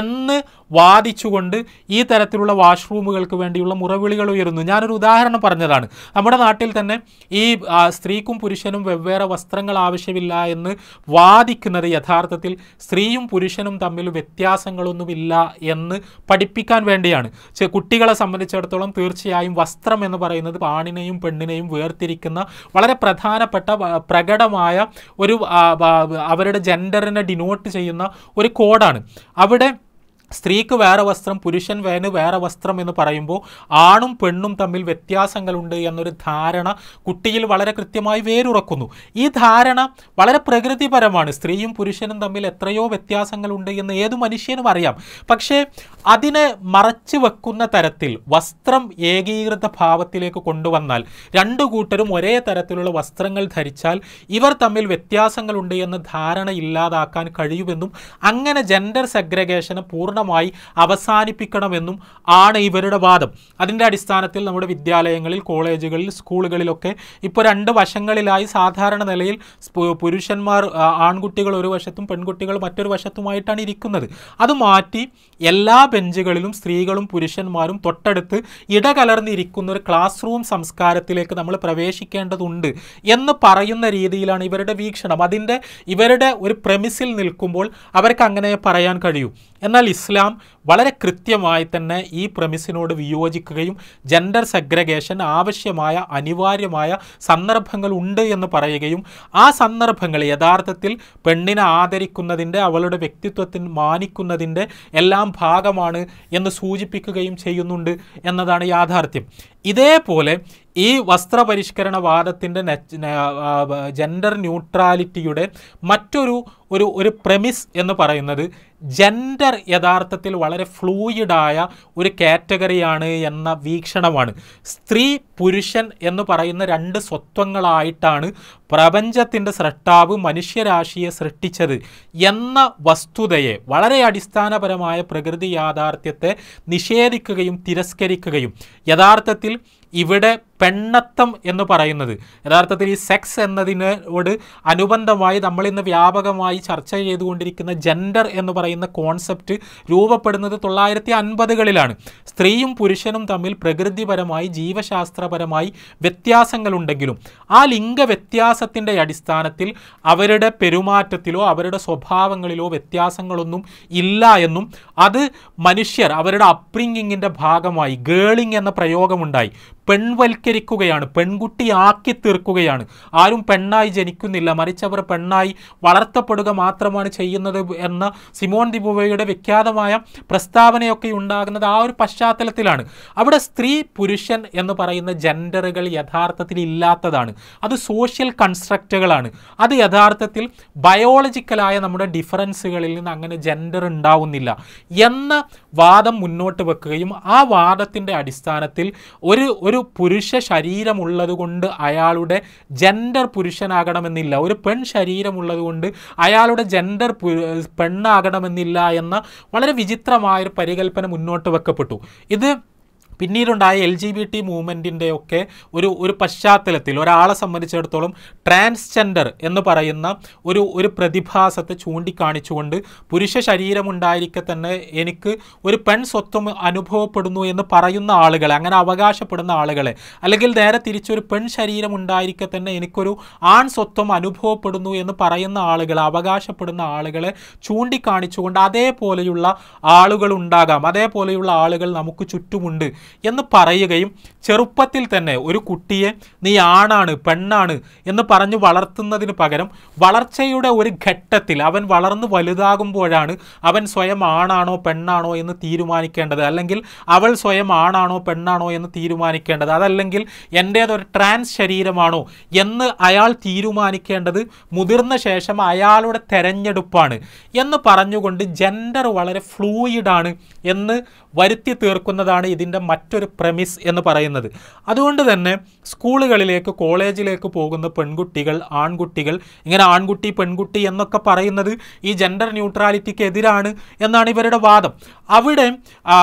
എന്ന് വാദിച്ചുകൊണ്ട് ഈ തരത്തിലുള്ള വാഷ്റൂമുകൾക്ക് വേണ്ടിയുള്ള മുറവിളികൾ ഉയരുന്നു. ഞാനൊരു ഉദാഹരണം പറഞ്ഞതാണ്. നമ്മുടെ നാട്ടിൽ തന്നെ ഈ സ്ത്രീക്കും പുരുഷനും വെവ്വേറെ വസ്ത്രങ്ങൾ ആവശ്യമില്ല എന്ന് വാദിക്കുന്നത് യഥാർത്ഥത്തിൽ സ്ത്രീയും പുരുഷനും തമ്മിൽ വ്യത്യാസങ്ങളൊന്നുമില്ല എന്ന് പഠിപ്പിക്കാൻ വേണ്ടിയാണ്. കുട്ടികളെ സംബന്ധിച്ചിടത്തോളം തീർച്ചയായും വസ്ത്രം എന്ന് പറയുന്നത് ആണിനെയും പെണ്ണിനെയും വേർതിരിക്കുന്ന വളരെ പ്രധാനപ്പെട്ട പ്രകടമായ ഒരു അവരുടെ ജെൻഡറിനെ ഡിനോട്ട് ചെയ്യുന്ന ഒരു കോഡാണ്. അവിടെ സ്ത്രീക്ക് വേറെ വസ്ത്രം, പുരുഷൻ വേറെ വസ്ത്രം എന്ന് പറയുമ്പോൾ ആണും പെണ്ണും തമ്മിൽ വ്യത്യാസങ്ങളുണ്ട് എന്നൊരു ധാരണ കുട്ടിയിൽ വളരെ കൃത്യമായി വേരുറക്കുന്നു. ഈ ധാരണ വളരെ പ്രകൃതിപരമാണ്. സ്ത്രീയും പുരുഷനും തമ്മിൽ എത്രയോ വ്യത്യാസങ്ങളുണ്ട് എന്ന് ഏതു മനുഷ്യനും അറിയാം. പക്ഷേ അതിനെ മറച്ചു വെക്കുന്ന തരത്തിൽ വസ്ത്രം ഏകീകൃത ഭാവത്തിലേക്ക് കൊണ്ടുവന്നാൽ, രണ്ടു കൂട്ടരും ഒരേ തരത്തിലുള്ള വസ്ത്രങ്ങൾ ധരിച്ചാൽ ഇവർ തമ്മിൽ വ്യത്യാസങ്ങളുണ്ട് എന്ന ധാരണ ഇല്ലാതാക്കാൻ കഴിയുമെന്നും അങ്ങനെ ജെൻഡർ സെഗ്രഗേഷനെ പൂർണ്ണമായി അവസാനിപ്പിക്കണമെന്നും ആണ് ഇവരുടെ വാദം. അതിൻ്റെ അടിസ്ഥാനത്തിൽ നമ്മുടെ വിദ്യാലയങ്ങളിൽ, കോളേജുകളിൽ, സ്കൂളുകളിലൊക്കെ ഇപ്പോൾ രണ്ട് വശങ്ങളിലായി സാധാരണ നിലയിൽ പുരുഷന്മാർ, ആൺകുട്ടികൾ ഒരു വശത്തും പെൺകുട്ടികൾ മറ്റൊരു വശത്തുമായിട്ടാണ് ഇരിക്കുന്നത്. അത് മാറ്റി എല്ലാ ബെഞ്ചുകളിലും സ്ത്രീകളും പുരുഷന്മാരും തൊട്ടടുത്ത് ഇടകലർന്നിരിക്കുന്ന ഒരു ക്ലാസ് റൂം സംസ്കാരത്തിലേക്ക് നമ്മൾ പ്രവേശിക്കേണ്ടതുണ്ട് എന്ന് പറയുന്ന രീതിയിലാണ് ഇവരുടെ വീക്ഷണം. ഇവരുടെ ഒരു പ്രമിസിൽ നിൽക്കുമ്പോൾ അവർക്ക് അങ്ങനെ പറയാൻ കഴിയൂ. എന്നാൽ ഇസ്ലാം വളരെ കൃത്യമായി തന്നെ ഈ പ്രമിസിനോട് വിയോജിക്കുകയും ജെൻഡർ സെഗ്രഗേഷൻ ആവശ്യമായ അനിവാര്യമായ സന്ദർഭങ്ങൾ ഉണ്ട് എന്ന് പറയുകയും ആ സന്ദർഭങ്ങൾ യഥാർത്ഥത്തിൽ പെണ്ണിനെ ആദരിക്കുന്നതിൻ്റെ അവളുടെ വ്യക്തിത്വത്തിന് മാനിക്കുന്നതിൻ്റെ എല്ലാം ഭാഗമാണ് എന്ന് സൂചിപ്പിക്കുകയും ചെയ്യുന്നുണ്ട് എന്നതാണ് യാഥാർത്ഥ്യം. ഇതേപോലെ ഈ വസ്ത്രപരിഷ്കരണവാദത്തിൻ്റെ ജെൻഡർ ന്യൂട്രാലിറ്റിയുടെ മറ്റൊരു പ്രമിസ് എന്ന് പറയുന്നത് ജെൻഡർ യഥാർത്ഥത്തിൽ വളരെ ഫ്ലൂയിഡായ ഒരു കാറ്റഗറിയാണ് എന്ന വീക്ഷണമാണ്. സ്ത്രീ പുരുഷൻ എന്ന് പറയുന്ന രണ്ട് സ്വത്വങ്ങളായിട്ടാണ് പ്രപഞ്ചത്തിൻ്റെ സൃഷ്ടാവ് മനുഷ്യരാശിയെ സൃഷ്ടിച്ചത് എന്ന വസ്തുതയെ, വളരെ അടിസ്ഥാനപരമായ പ്രകൃതി യാഥാർത്ഥ്യത്തെ നിഷേധിക്കുകയും തിരസ്കരിക്കുകയും യഥാർത്ഥത്തിൽ ഇവിടെ പെണ്ണത്തം എന്ന് പറയുന്നത്, യഥാർത്ഥത്തിൽ ഈ സെക്സ് എന്നതിനോട് അനുബന്ധമായി നമ്മളിന്ന് വ്യാപകമായി ചർച്ച ചെയ്തുകൊണ്ടിരിക്കുന്ന ജെൻഡർ എന്ന് പറയുന്ന കോൺസെപ്റ്റ് രൂപപ്പെടുന്നത് 1950കളിലാണ്. സ്ത്രീയും പുരുഷനും തമ്മിൽ പ്രകൃതിപരമായി ജീവശാസ്ത്രപരമായി വ്യത്യാസങ്ങളുണ്ടെങ്കിലും ആ ലിംഗ വ്യത്യാസത്തിൻ്റെ അടിസ്ഥാനത്തിൽ അവരുടെ പെരുമാറ്റത്തിലോ അവരുടെ സ്വഭാവങ്ങളിലോ വ്യത്യാസങ്ങളൊന്നും ഇല്ല എന്നും അത് മനുഷ്യർ അവരുടെ അപ്ബ്രിങ്ങിങ്ങിൻ്റെ ഭാഗമായി ഗേളിംഗ് എന്ന പ്രയോഗമുണ്ടായി. പെൺവൽക്കരിക്കുകയാണ്, പെൺകുട്ടിയാക്കി തീർക്കുകയാണ്. ആരും പെണ്ണായി ജനിക്കുന്നില്ല, മറിച്ച് അവർ പെണ്ണായി വളർത്തപ്പെടുക മാത്രമാണ് ചെയ്യുന്നത് എന്ന സിമോൺ ദി ബുവയുടെ വിഖ്യാതമായ പ്രസ്താവനയൊക്കെ ഉണ്ടാകുന്നത് ആ ഒരു പശ്ചാത്തലത്തിലാണ്. അവിടെ സ്ത്രീ പുരുഷൻ എന്ന് പറയുന്ന ജെൻഡറുകൾ യഥാർത്ഥത്തിൽ ഇല്ലാത്തതാണ്. അത് സോഷ്യൽ കൺസ്ട്രക്റ്റുകളാണ്. അത് യഥാർത്ഥത്തിൽ ബയോളജിക്കലായ നമ്മുടെ ഡിഫറൻസുകളിൽ നിന്ന് അങ്ങനെ ജെൻഡർ ഉണ്ടാവുന്നില്ല എന്ന വാദം മുന്നോട്ട് വെക്കുകയും ആ വാദത്തിൻ്റെ അടിസ്ഥാനത്തിൽ ഒരു പുരുഷ ശരീരമുള്ളത് കൊണ്ട് അയാളുടെ ജെൻഡർ പുരുഷനാകണമെന്നില്ല, ഒരു പെൺ ശരീരമുള്ളത് കൊണ്ട് അയാളുടെ ജെൻഡർ പെണ്ണാകണമെന്നില്ല എന്ന വളരെ വിചിത്രമായൊരു പരികല്പന മുന്നോട്ട് വെക്കപ്പെട്ടു. ഇത് പിന്നീടുണ്ടായ LGBT മൂവ്മെൻറ്റിൻ്റെ ഒക്കെ ഒരു പശ്ചാത്തലത്തിൽ ഒരാളെ സംബന്ധിച്ചിടത്തോളം ട്രാൻസ്ജെൻഡർ എന്ന് പറയുന്ന ഒരു പ്രതിഭാസത്തെ ചൂണ്ടിക്കാണിച്ചുകൊണ്ട് പുരുഷ ശരീരമുണ്ടായിരിക്കെ തന്നെ എനിക്ക് ഒരു പെൺ സ്വത്വം അനുഭവപ്പെടുന്നു എന്ന് പറയുന്ന ആളുകളെ, അങ്ങനെ അവകാശപ്പെടുന്ന ആളുകളെ, അല്ലെങ്കിൽ നേരെ തിരിച്ചൊരു പെൺ ശരീരം ഉണ്ടായിരിക്കെ തന്നെ എനിക്കൊരു ആൺ സ്വത്വം അനുഭവപ്പെടുന്നു എന്ന് പറയുന്ന ആളുകളെ, അവകാശപ്പെടുന്ന ആളുകളെ ചൂണ്ടിക്കാണിച്ചുകൊണ്ട് അതേപോലെയുള്ള ആളുകൾ ഉണ്ടാകാം, അതേപോലെയുള്ള ആളുകൾ നമുക്ക് ചുറ്റുമുണ്ട് എന്ന് പറയുകയും ചെറുപ്പത്തിൽ തന്നെ ഒരു കുട്ടിയെ നീ ആണാണ് പെണ്ണാണ് എന്ന് പറഞ്ഞ് വളർത്തുന്നതിന് പകരം വളർച്ചയുടെ ഒരു ഘട്ടത്തിൽ അവൻ വളർന്നു വലുതാകുമ്പോഴാണ് അവൻ സ്വയം ആണാണോ പെണ്ണാണോ എന്ന് തീരുമാനിക്കേണ്ടത്, അല്ലെങ്കിൽ അവൾ സ്വയം ആണാണോ പെണ്ണാണോ എന്ന് തീരുമാനിക്കേണ്ടത്, അതല്ലെങ്കിൽ എൻ്റേതൊരു ട്രാൻസ് ശരീരമാണോ എന്ന് അയാൾ തീരുമാനിക്കേണ്ടത് മുതിർന്ന ശേഷം അയാളുടെ തെരഞ്ഞെടുപ്പാണ് എന്ന് പറഞ്ഞുകൊണ്ട് ജെൻഡർ വളരെ ഫ്ലൂയിഡാണ് എന്ന് വരുത്തി തീർക്കുന്നതാണ് ഇതിൻ്റെ മറ്റൊരു പ്രമിസ് എന്ന് പറയുന്നത്. അതുകൊണ്ട് തന്നെ സ്കൂളുകളിലേക്ക് കോളേജിലേക്ക് പോകുന്ന പെൺകുട്ടികൾ ആൺകുട്ടികൾ, ഇങ്ങനെ ആൺകുട്ടി പെൺകുട്ടി എന്നൊക്കെ പറയുന്നത് ഈ ജെൻഡർ ന്യൂട്രാലിറ്റിക്ക് എതിരാണ് എന്നാണ് ഇവരുടെ വാദം. അവിടെ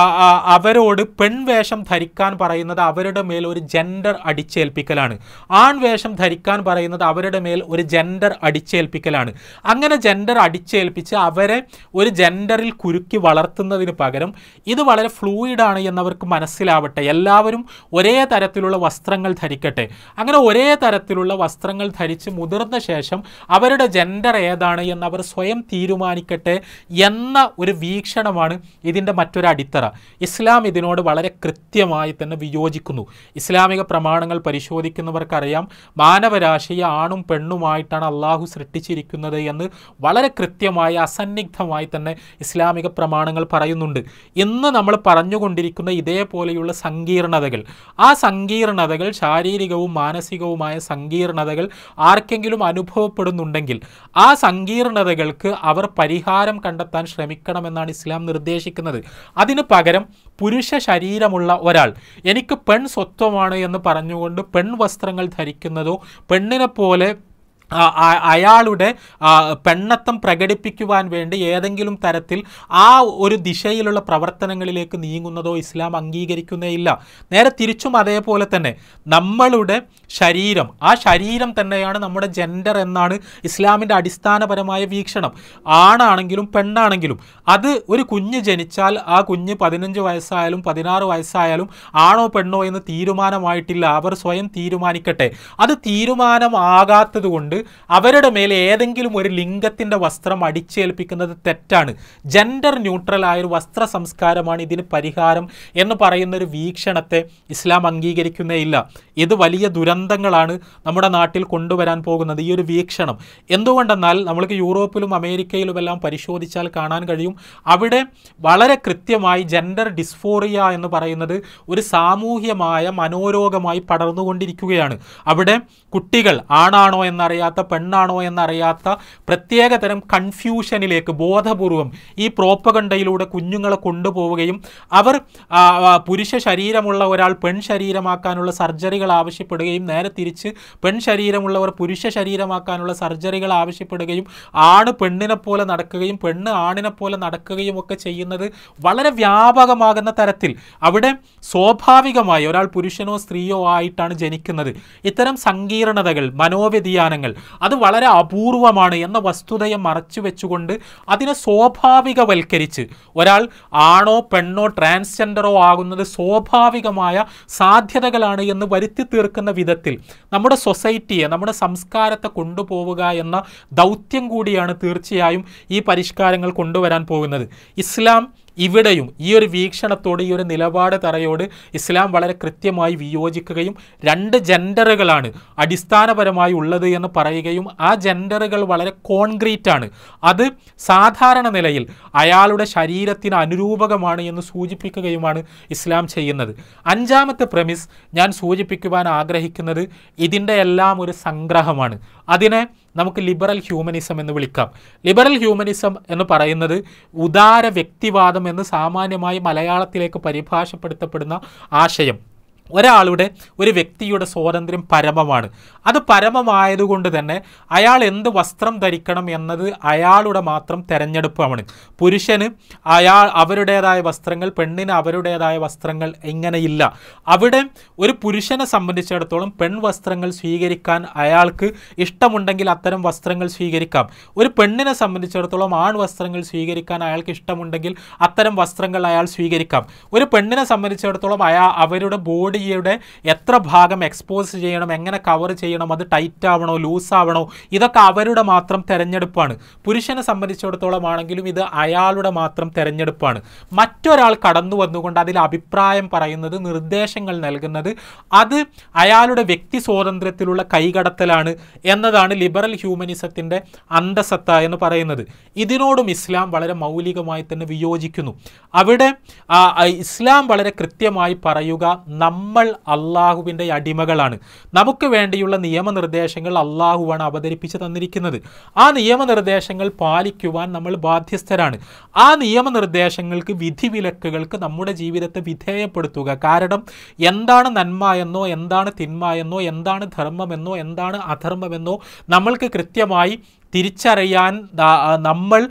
അവരോട് പെൺവേഷം ധരിക്കാൻ പറയുന്നത് അവരുടെ മേൽ ഒരു ജെൻഡർ അടിച്ചേൽപ്പിക്കലാണ്, ആൺവേഷം ധരിക്കാൻ പറയുന്നത് അവരുടെ മേൽ ഒരു ജെൻഡർ അടിച്ചേൽപ്പിക്കലാണ്. അങ്ങനെ ജെൻഡർ അടിച്ചേൽപ്പിച്ച് അവരെ ഒരു ജെൻഡറിൽ കുരുക്കി വളർത്തുന്നതിന് പകരം ഇത് വളരെ ഫ്ലൂയിഡാണ് എന്നവർക്ക് മനസ്സിലാവട്ടെ, എല്ലാവരും ഒരേ തരത്തിലുള്ള വസ്ത്രങ്ങൾ ധരിക്കട്ടെ, അങ്ങനെ ഒരേ തരത്തിലുള്ള വസ്ത്രങ്ങൾ ധരിച്ച് മുതിർന്ന ശേഷം അവരുടെ ജെൻഡർ ഏതാണ് എന്നവർ സ്വയം തീരുമാനിക്കട്ടെ എന്ന ഒരു വീക്ഷണമാണ് ഇതിൻ്റെ മറ്റൊരു അടിത്തറ. ഇസ്ലാം ഇതിനോട് വളരെ കൃത്യമായി തന്നെ വിയോജിക്കുന്നു. ഇസ്ലാമിക പ്രമാണങ്ങൾ പരിശോധിക്കുന്നവർക്കറിയാം മാനവരാശിയെ ആണും പെണ്ണുമായിട്ടാണ് അള്ളാഹു സൃഷ്ടിച്ചിരിക്കുന്നത് എന്ന് വളരെ കൃത്യമായി അസന്നിഗ്ധമായി തന്നെ ഇസ്ലാമിക പ്രമാണങ്ങൾ പറയുന്നുണ്ട്. ഇന്ന് നമ്മൾ പറഞ്ഞുകൊണ്ടിരിക്കുന്ന ഇതേപോലെയുള്ള സങ്കീർണതകൾ, ആ സങ്കീർണതകൾ ശാരീരികവും മാനസികവുമായ സങ്കീർണതകൾ ആർക്കെങ്കിലും അനുഭവപ്പെടുന്നുണ്ടെങ്കിൽ ആ സങ്കീർണതകൾക്ക് അവർ പരിഹാരം കണ്ടെത്താൻ ശ്രമിക്കണമെന്നാണ് ഇസ്ലാം നിർദ്ദേശിക്കുന്നത്. അതിന് പകരം പുരുഷ ശരീരമുള്ള ഒരാൾ എനിക്ക് പെൺ സ്വത്വമാണ് എന്ന് പറഞ്ഞുകൊണ്ട് പെൺവസ്ത്രങ്ങൾ ധരിക്കുന്നതോ പെണ്ണിനെ പോലെ അയാളുടെ പെണ്ണത്തം പ്രകടിപ്പിക്കുവാൻ വേണ്ടി ഏതെങ്കിലും തരത്തിൽ ആ ഒരു ദിശയിലുള്ള പ്രവർത്തനങ്ങളിലേക്ക് നീങ്ങുന്നതോ ഇസ്ലാം അംഗീകരിക്കുന്നേയില്ല. നേരെ തിരിച്ചും അതേപോലെ തന്നെ നമ്മളുടെ ശരീരം, ആ ശരീരം തന്നെയാണ് നമ്മുടെ ജെൻഡർ എന്നാണ് ഇസ്ലാമിൻ്റെ അടിസ്ഥാനപരമായ വീക്ഷണം. ആണാണെങ്കിലും പെണ്ണാണെങ്കിലും അത് ഒരു കുഞ്ഞ് ജനിച്ചാൽ ആ കുഞ്ഞ് 15 വയസ്സായാലും 16 വയസ്സായാലും ആണോ പെണ്ണോ എന്ന് തീരുമാനമായിട്ടില്ല, അവർ സ്വയം തീരുമാനിക്കട്ടെ. അത് തീരുമാനമാകാത്തത് കൊണ്ട് അവരുടെ മേലെ ഏതെങ്കിലും ഒരു ലിംഗത്തിൻ്റെ വസ്ത്രം അടിച്ചേൽപ്പിക്കുന്നത് തെറ്റാണ്. ജെൻഡർ ന്യൂട്രൽ ആയൊരു വസ്ത്ര സംസ്കാരമാണ് ഇതിന് പരിഹാരം എന്ന് പറയുന്നൊരു വീക്ഷണത്തെ ഇസ്ലാം അംഗീകരിക്കുന്നേ ഇല്ല. ഇത് വലിയ ദുരന്തങ്ങളാണ് നമ്മുടെ നാട്ടിൽ കൊണ്ടുവരാൻ പോകുന്നത് ഈ ഒരു വീക്ഷണം. എന്തുകൊണ്ടെന്നാൽ നമ്മൾക്ക് യൂറോപ്പിലും അമേരിക്കയിലുമെല്ലാം പരിശോധിച്ചാൽ കാണാൻ കഴിയും, അവിടെ വളരെ കൃത്യമായി ജെൻഡർ ഡിസ്ഫോറിയ എന്ന് പറയുന്നത് ഒരു സാമൂഹ്യമായ മനോരോഗമായി പടർന്നുകൊണ്ടിരിക്കുകയാണ്. അവിടെ കുട്ടികൾ ആണാണോ എന്നറിയാത്ത, പെണ്ണാണോ എന്നറിയാത്ത പ്രത്യേക തരം കൺഫ്യൂഷനിലേക്ക് ബോധപൂർവം ഈ പ്രോപ്പഗണ്ടയിലൂടെ കുഞ്ഞുങ്ങളെ കൊണ്ടുപോവുകയും അവർ പുരുഷ ശരീരമുള്ള ഒരാൾ പെൺ ശരീരമാക്കാനുള്ള സർജറികൾ ആവശ്യപ്പെടുകയും നേരെ തിരിച്ച് പെൺ ശരീരമുള്ളവർ പുരുഷ ശരീരമാക്കാനുള്ള സർജറികൾ ആവശ്യപ്പെടുകയും ആണ് പെണ്ണിനെ പോലെ നടക്കുകയും പെണ്ണ് ആണിനെ പോലെ നടക്കുകയും ഒക്കെ ചെയ്യുന്നത് വളരെ വ്യാപകമാകുന്ന തരത്തിൽ. അവിടെ സ്വാഭാവികമായി ഒരാൾ പുരുഷനോ സ്ത്രീയോ ആയിട്ടാണ് ജനിക്കുന്നത്. ഇത്തരം സങ്കീർണതകൾ, മനോവ്യതിയാനങ്ങൾ അത് വളരെ അപൂർവമാണ് എന്ന വസ്തുതയെ മറച്ചു വെച്ചുകൊണ്ട് അതിനെ സ്വാഭാവികവൽക്കരിച്ച് ഒരാൾ ആണോ പെണ്ണോ ട്രാൻസ്ജെൻഡറോ ആകുന്നത് സ്വാഭാവികമായ സാധ്യതകളാണ് എന്ന് വരുത്തി തീർക്കുന്ന വിധത്തിൽ നമ്മുടെ സൊസൈറ്റിയെ, നമ്മുടെ സംസ്കാരത്തെ കൊണ്ടുപോവുക എന്ന ദൗത്യം കൂടിയാണ് തീർച്ചയായും ഈ പരിഷ്കാരങ്ങൾ കൊണ്ടുവരാൻ പോകുന്നത്. ഇസ്ലാം ഇവിടെയും ഈ ഒരു വീക്ഷണത്തോട്, ഈ ഒരു നിലപാട് തറയോട് ഇസ്ലാം വളരെ കൃത്യമായി വിയോജിക്കുകയും രണ്ട് ജെൻഡറുകളാണ് അടിസ്ഥാനപരമായി ഉള്ളത് എന്ന് പറയുകയും ആ ജെൻഡറുകൾ വളരെ കോൺക്രീറ്റ് ആണ്, അത് സാധാരണ നിലയിൽ അയാളുടെ ശരീരത്തിന് അനുരൂപകമാണ് എന്ന് സൂചിപ്പിക്കുകയുമാണ് ഇസ്ലാം ചെയ്യുന്നത്. അഞ്ചാമത്തെ പ്രമിസ് ഞാൻ സൂചിപ്പിക്കുവാൻ ആഗ്രഹിക്കുന്നത് ഇതിൻ്റെ എല്ലാം ഒരു സംഗ്രഹമാണ്. അതിനെ നമുക്ക് ലിബറൽ ഹ്യൂമനിസം എന്ന് വിളിക്കാം. ലിബറൽ ഹ്യൂമനിസം എന്ന് പറയുന്നത് ഉദാര വ്യക്തിവാദം എന്ന് സാമാന്യമായി മലയാളത്തിലേക്ക് പരിഭാഷപ്പെടുത്തപ്പെടുന്ന ആശയം. ഒരാളുടെ, ഒരു വ്യക്തിയുടെ സ്വാതന്ത്ര്യം പരമമാണ്. അത് പരമമായതുകൊണ്ട് തന്നെ അയാൾ എന്ത് വസ്ത്രം ധരിക്കണം എന്നത് അയാളുടെ മാത്രം തെരഞ്ഞെടുപ്പാണ്. പുരുഷന് അവരുടേതായ വസ്ത്രങ്ങൾ, പെണ്ണിന് അവരുടേതായ വസ്ത്രങ്ങൾ ഇങ്ങനെയില്ല. അവിടെ ഒരു പുരുഷനെ സംബന്ധിച്ചിടത്തോളം പെൺവസ്ത്രങ്ങൾ സ്വീകരിക്കാൻ അയാൾക്ക് ഇഷ്ടമുണ്ടെങ്കിൽ അത്തരം വസ്ത്രങ്ങൾ സ്വീകരിക്കാം. ഒരു പെണ്ണിനെ സംബന്ധിച്ചിടത്തോളം വസ്ത്രങ്ങൾ സ്വീകരിക്കാൻ അയാൾക്ക് ഇഷ്ടമുണ്ടെങ്കിൽ അത്തരം വസ്ത്രങ്ങൾ അയാൾ സ്വീകരിക്കാം. ഒരു പെണ്ണിനെ സംബന്ധിച്ചിടത്തോളം അവരുടെ ബോഡി എത്ര ഭാഗം എക്സ്പോസ് ചെയ്യണം, എങ്ങനെ കവർ ചെയ്യണം, അത് ടൈറ്റ് ആവണോ ലൂസ് ആവണോ, ഇതൊക്കെ അവരുടെ മാത്രം തെരഞ്ഞെടുപ്പാണ്. പുരുഷനെ സംബന്ധിച്ചിടത്തോളം ആണെങ്കിലും ഇത് അയാളുടെ മാത്രം തെരഞ്ഞെടുപ്പാണ്. മറ്റൊരാൾ കടന്നു വന്നുകൊണ്ട് അതിൽ അഭിപ്രായം പറയുന്നത്, നിർദ്ദേശങ്ങൾ നൽകുന്നത് അത് അയാളുടെ വ്യക്തി സ്വാതന്ത്ര്യത്തിലുള്ള കൈകടത്തലാണ് എന്നതാണ് ലിബറൽ ഹ്യൂമനിസത്തിൻ്റെ അന്തസത്ത എന്ന് പറയുന്നത്. ഇതിനോടും ഇസ്ലാം വളരെ മൗലികമായി തന്നെ വിയോജിക്കുന്നു. അവിടെ ഇസ്ലാം വളരെ കൃത്യമായി പറയുക, നമ്മൾ അള്ളാഹുവിൻ്റെ അടിമകളാണ്. നമുക്ക് വേണ്ടിയുള്ള നിയമനിർദ്ദേശങ്ങൾ അള്ളാഹുവാണ് അവതരിപ്പിച്ച് തന്നിരിക്കുന്നത്. ആ നിയമനിർദ്ദേശങ്ങൾ പാലിക്കുവാൻ നമ്മൾ ബാധ്യസ്ഥരാണ്. ആ നിയമനിർദ്ദേശങ്ങൾക്ക്, വിധിവിലക്കുകൾക്ക് നമ്മുടെ ജീവിതത്തെ വിധേയപ്പെടുത്തുക. കാരണം എന്താണ് നന്മ എന്നോ, എന്താണ് തിന്മ എന്നോ, എന്താണ് ധർമ്മമെന്നോ, എന്താണ് അധർമ്മമെന്നോ നമ്മൾക്ക് കൃത്യമായി തിരിച്ചറിയാൻ നമ്മൾ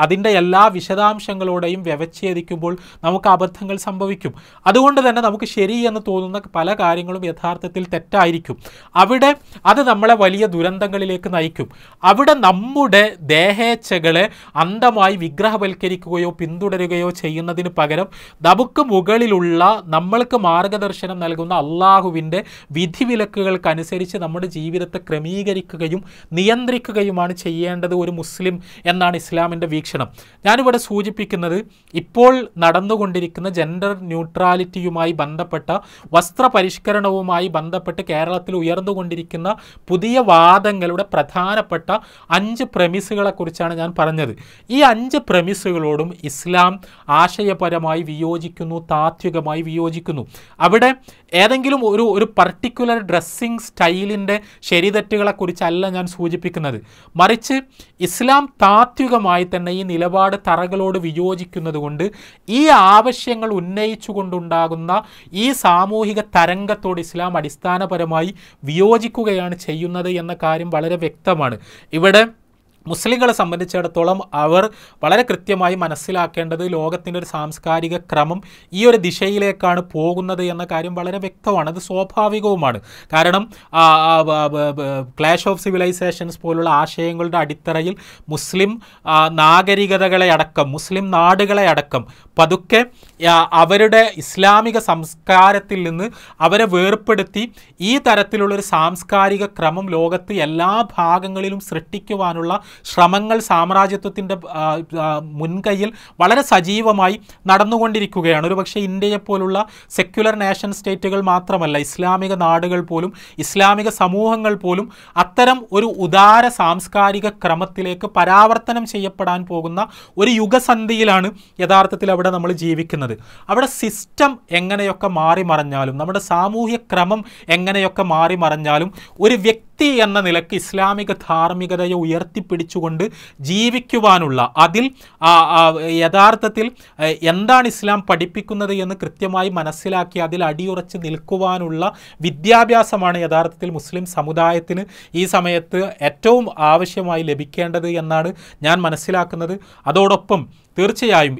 അതിൻ്റെ എല്ലാ വിശദാംശങ്ങളോടെയും വ്യവച്ഛേദിക്കുമ്പോൾ നമുക്ക് അബദ്ധങ്ങൾ സംഭവിക്കും. അതുകൊണ്ട് തന്നെ നമുക്ക് ശരി എന്ന് തോന്നുന്ന പല കാര്യങ്ങളും യഥാർത്ഥത്തിൽ തെറ്റായിരിക്കും. അവിടെ അത് നമ്മളെ വലിയ ദുരന്തങ്ങളിലേക്ക് നയിക്കും. അവിടെ നമ്മുടെ ദേഹേച്ഛകളെ അന്ധമായി വിഗ്രഹവൽക്കരിക്കുകയോ പിന്തുടരുകയോ ചെയ്യുന്നതിന് പകരം നമുക്ക് മുകളിലുള്ള, നമ്മൾക്ക് മാർഗദർശനം നൽകുന്ന അള്ളാഹുവിൻ്റെ വിധിവിലക്കുകൾക്കനുസരിച്ച് നമ്മുടെ ജീവിതത്തെ ക്രമീകരിക്കുകയും നിയന്ത്രിക്കുകയുമാണ് ചെയ്യേണ്ടത് ഒരു മുസ്ലിം എന്നാണ് ഇസ്ലാമിൻ്റെ വീക്ഷണം. ഞാനിവിടെ സൂചിപ്പിക്കുന്നത് ഇപ്പോൾ നടന്നുകൊണ്ടിരിക്കുന്ന ജെൻഡർ ന്യൂട്രാലിറ്റിയുമായി ബന്ധപ്പെട്ട, വസ്ത്രപരിഷ്കരണവുമായി ബന്ധപ്പെട്ട് കേരളത്തിൽ ഉയർന്നുകൊണ്ടിരിക്കുന്ന പുതിയ വാദങ്ങളുടെ പ്രധാനപ്പെട്ട 5 പ്രമിസുകളെക്കുറിച്ചാണ് ഞാൻ പറഞ്ഞത്. ഈ 5 പ്രമിസുകളോടും ഇസ്ലാം ആശയപരമായി വിയോജിക്കുന്നു, താത്വികമായി വിയോജിക്കുന്നു. അവിടെ ഏതെങ്കിലും ഒരു പർട്ടിക്കുലർ ഡ്രസ്സിങ് സ്റ്റൈലിൻ്റെ ശരിതെറ്റുകളെക്കുറിച്ചല്ല ഞാൻ സൂചിപ്പിക്കുന്നത്. മറിച്ച് ഇസ്ലാം താത്വികമായി തന്നെ ഈ നിലപാട് തറകളോട് വിയോജിക്കുന്നത് കൊണ്ട് ഈ ആവശ്യങ്ങൾ ഉന്നയിച്ചുകൊണ്ടുണ്ടാകുന്ന ഈ സാമൂഹിക തരംഗത്തോട് ഇസ്ലാം അടിസ്ഥാനപരമായി വിയോജിക്കുകയാണ് ചെയ്യുന്നത് എന്ന കാര്യം വളരെ വ്യക്തമാണ്. ഇവിടെ മുസ്ലിങ്ങളെ സംബന്ധിച്ചിടത്തോളം അവർ വളരെ കൃത്യമായി മനസ്സിലാക്കേണ്ടത് ലോകത്തിൻ്റെ ഒരു സാംസ്കാരിക ക്രമം ഈ ഒരു ദിശയിലേക്കാണ് പോകുന്നത് എന്ന കാര്യം വളരെ വ്യക്തമാണ്. അത് സ്വാഭാവികവുമാണ്. കാരണം ക്ലാഷ് ഓഫ് സിവിലൈസേഷൻസ് പോലുള്ള ആശയങ്ങളുടെ അടിത്തറയിൽ മുസ്ലിം നാഗരികതകളെ അടക്കം, മുസ്ലിം നാടുകളെ അടക്കം പതുക്കെ അവരുടെ ഇസ്ലാമിക സംസ്കാരത്തിൽ നിന്ന് അവരെ വേർപ്പെടുത്തി ഈ തരത്തിലുള്ളൊരു സാംസ്കാരിക ക്രമം ലോകത്ത് എല്ലാ ഭാഗങ്ങളിലും സൃഷ്ടിക്കുവാനുള്ള ശ്രമങ്ങൾ സാമ്രാജ്യത്വത്തിൻ്റെ മുൻകൈയിൽ വളരെ സജീവമായി നടന്നുകൊണ്ടിരിക്കുകയാണ്. ഒരു പക്ഷേ ഇന്ത്യയെപ്പോലുള്ള സെക്യുലർ നേഷൻ സ്റ്റേറ്റുകൾ മാത്രമല്ല, ഇസ്ലാമിക നാടുകൾ പോലും ഇസ്ലാമിക സമൂഹങ്ങൾ പോലും അത്തരം ഒരു ഉദാര സാംസ്കാരിക ക്രമത്തിലേക്ക് പരാവർത്തനം ചെയ്യപ്പെടാൻ പോകുന്ന ഒരു യുഗസന്ധിയിലാണ് യഥാർത്ഥത്തിൽ അവിടെ നമ്മൾ ജീവിക്കുന്നത്. അവിടെ സിസ്റ്റം എങ്ങനെയൊക്കെ മാറി മറഞ്ഞാലും, നമ്മുടെ സാമൂഹ്യ ക്രമം എങ്ങനെയൊക്കെ മാറി മറഞ്ഞാലും, ഒരു വ്യക്തി എന്ന നിലക്ക് ഇസ്ലാമിക ധാർമ്മികതയെ ഉയർത്തിപ്പിടിച്ചുകൊണ്ട് ജീവിക്കുവാനുള്ള, അതിൽ യഥാർത്ഥത്തിൽ എന്താണ് ഇസ്ലാം പഠിപ്പിക്കുന്നത് എന്ന് കൃത്യമായി മനസ്സിലാക്കി അതിൽ അടിയുറച്ച് നിൽക്കുവാനുള്ള വിദ്യാഭ്യാസമാണ് യഥാർത്ഥത്തിൽ മുസ്ലിം സമുദായത്തിന് ഈ സമയത്ത് ഏറ്റവും ആവശ്യമായി ലഭിക്കേണ്ടത് എന്നാണ് ഞാൻ മനസ്സിലാക്കുന്നത്. അതോടൊപ്പം തീർച്ചയായും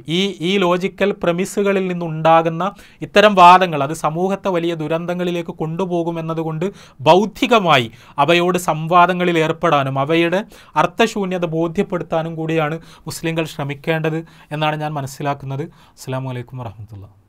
ഈ ലോജിക്കൽ പ്രമിസുകളിൽ നിന്നുണ്ടാകുന്ന ഇത്തരം വാദങ്ങൾ അത് സമൂഹത്തെ വലിയ ദുരന്തങ്ങളിലേക്ക് കൊണ്ടുപോകുമെന്നതുകൊണ്ട് ബൗദ്ധികമായി അവയോട് സംവാദങ്ങളിൽ ഏർപ്പെടാനും അവയുടെ അർത്ഥശൂന്യത ബോധ്യപ്പെടുത്താനും കൂടിയാണ് മുസ്ലിങ്ങൾ ശ്രമിക്കേണ്ടത് എന്നാണ് ഞാൻ മനസ്സിലാക്കുന്നത്. അസ്സലാമു അലൈക്കും വറഹ്മത്തുള്ളാഹി.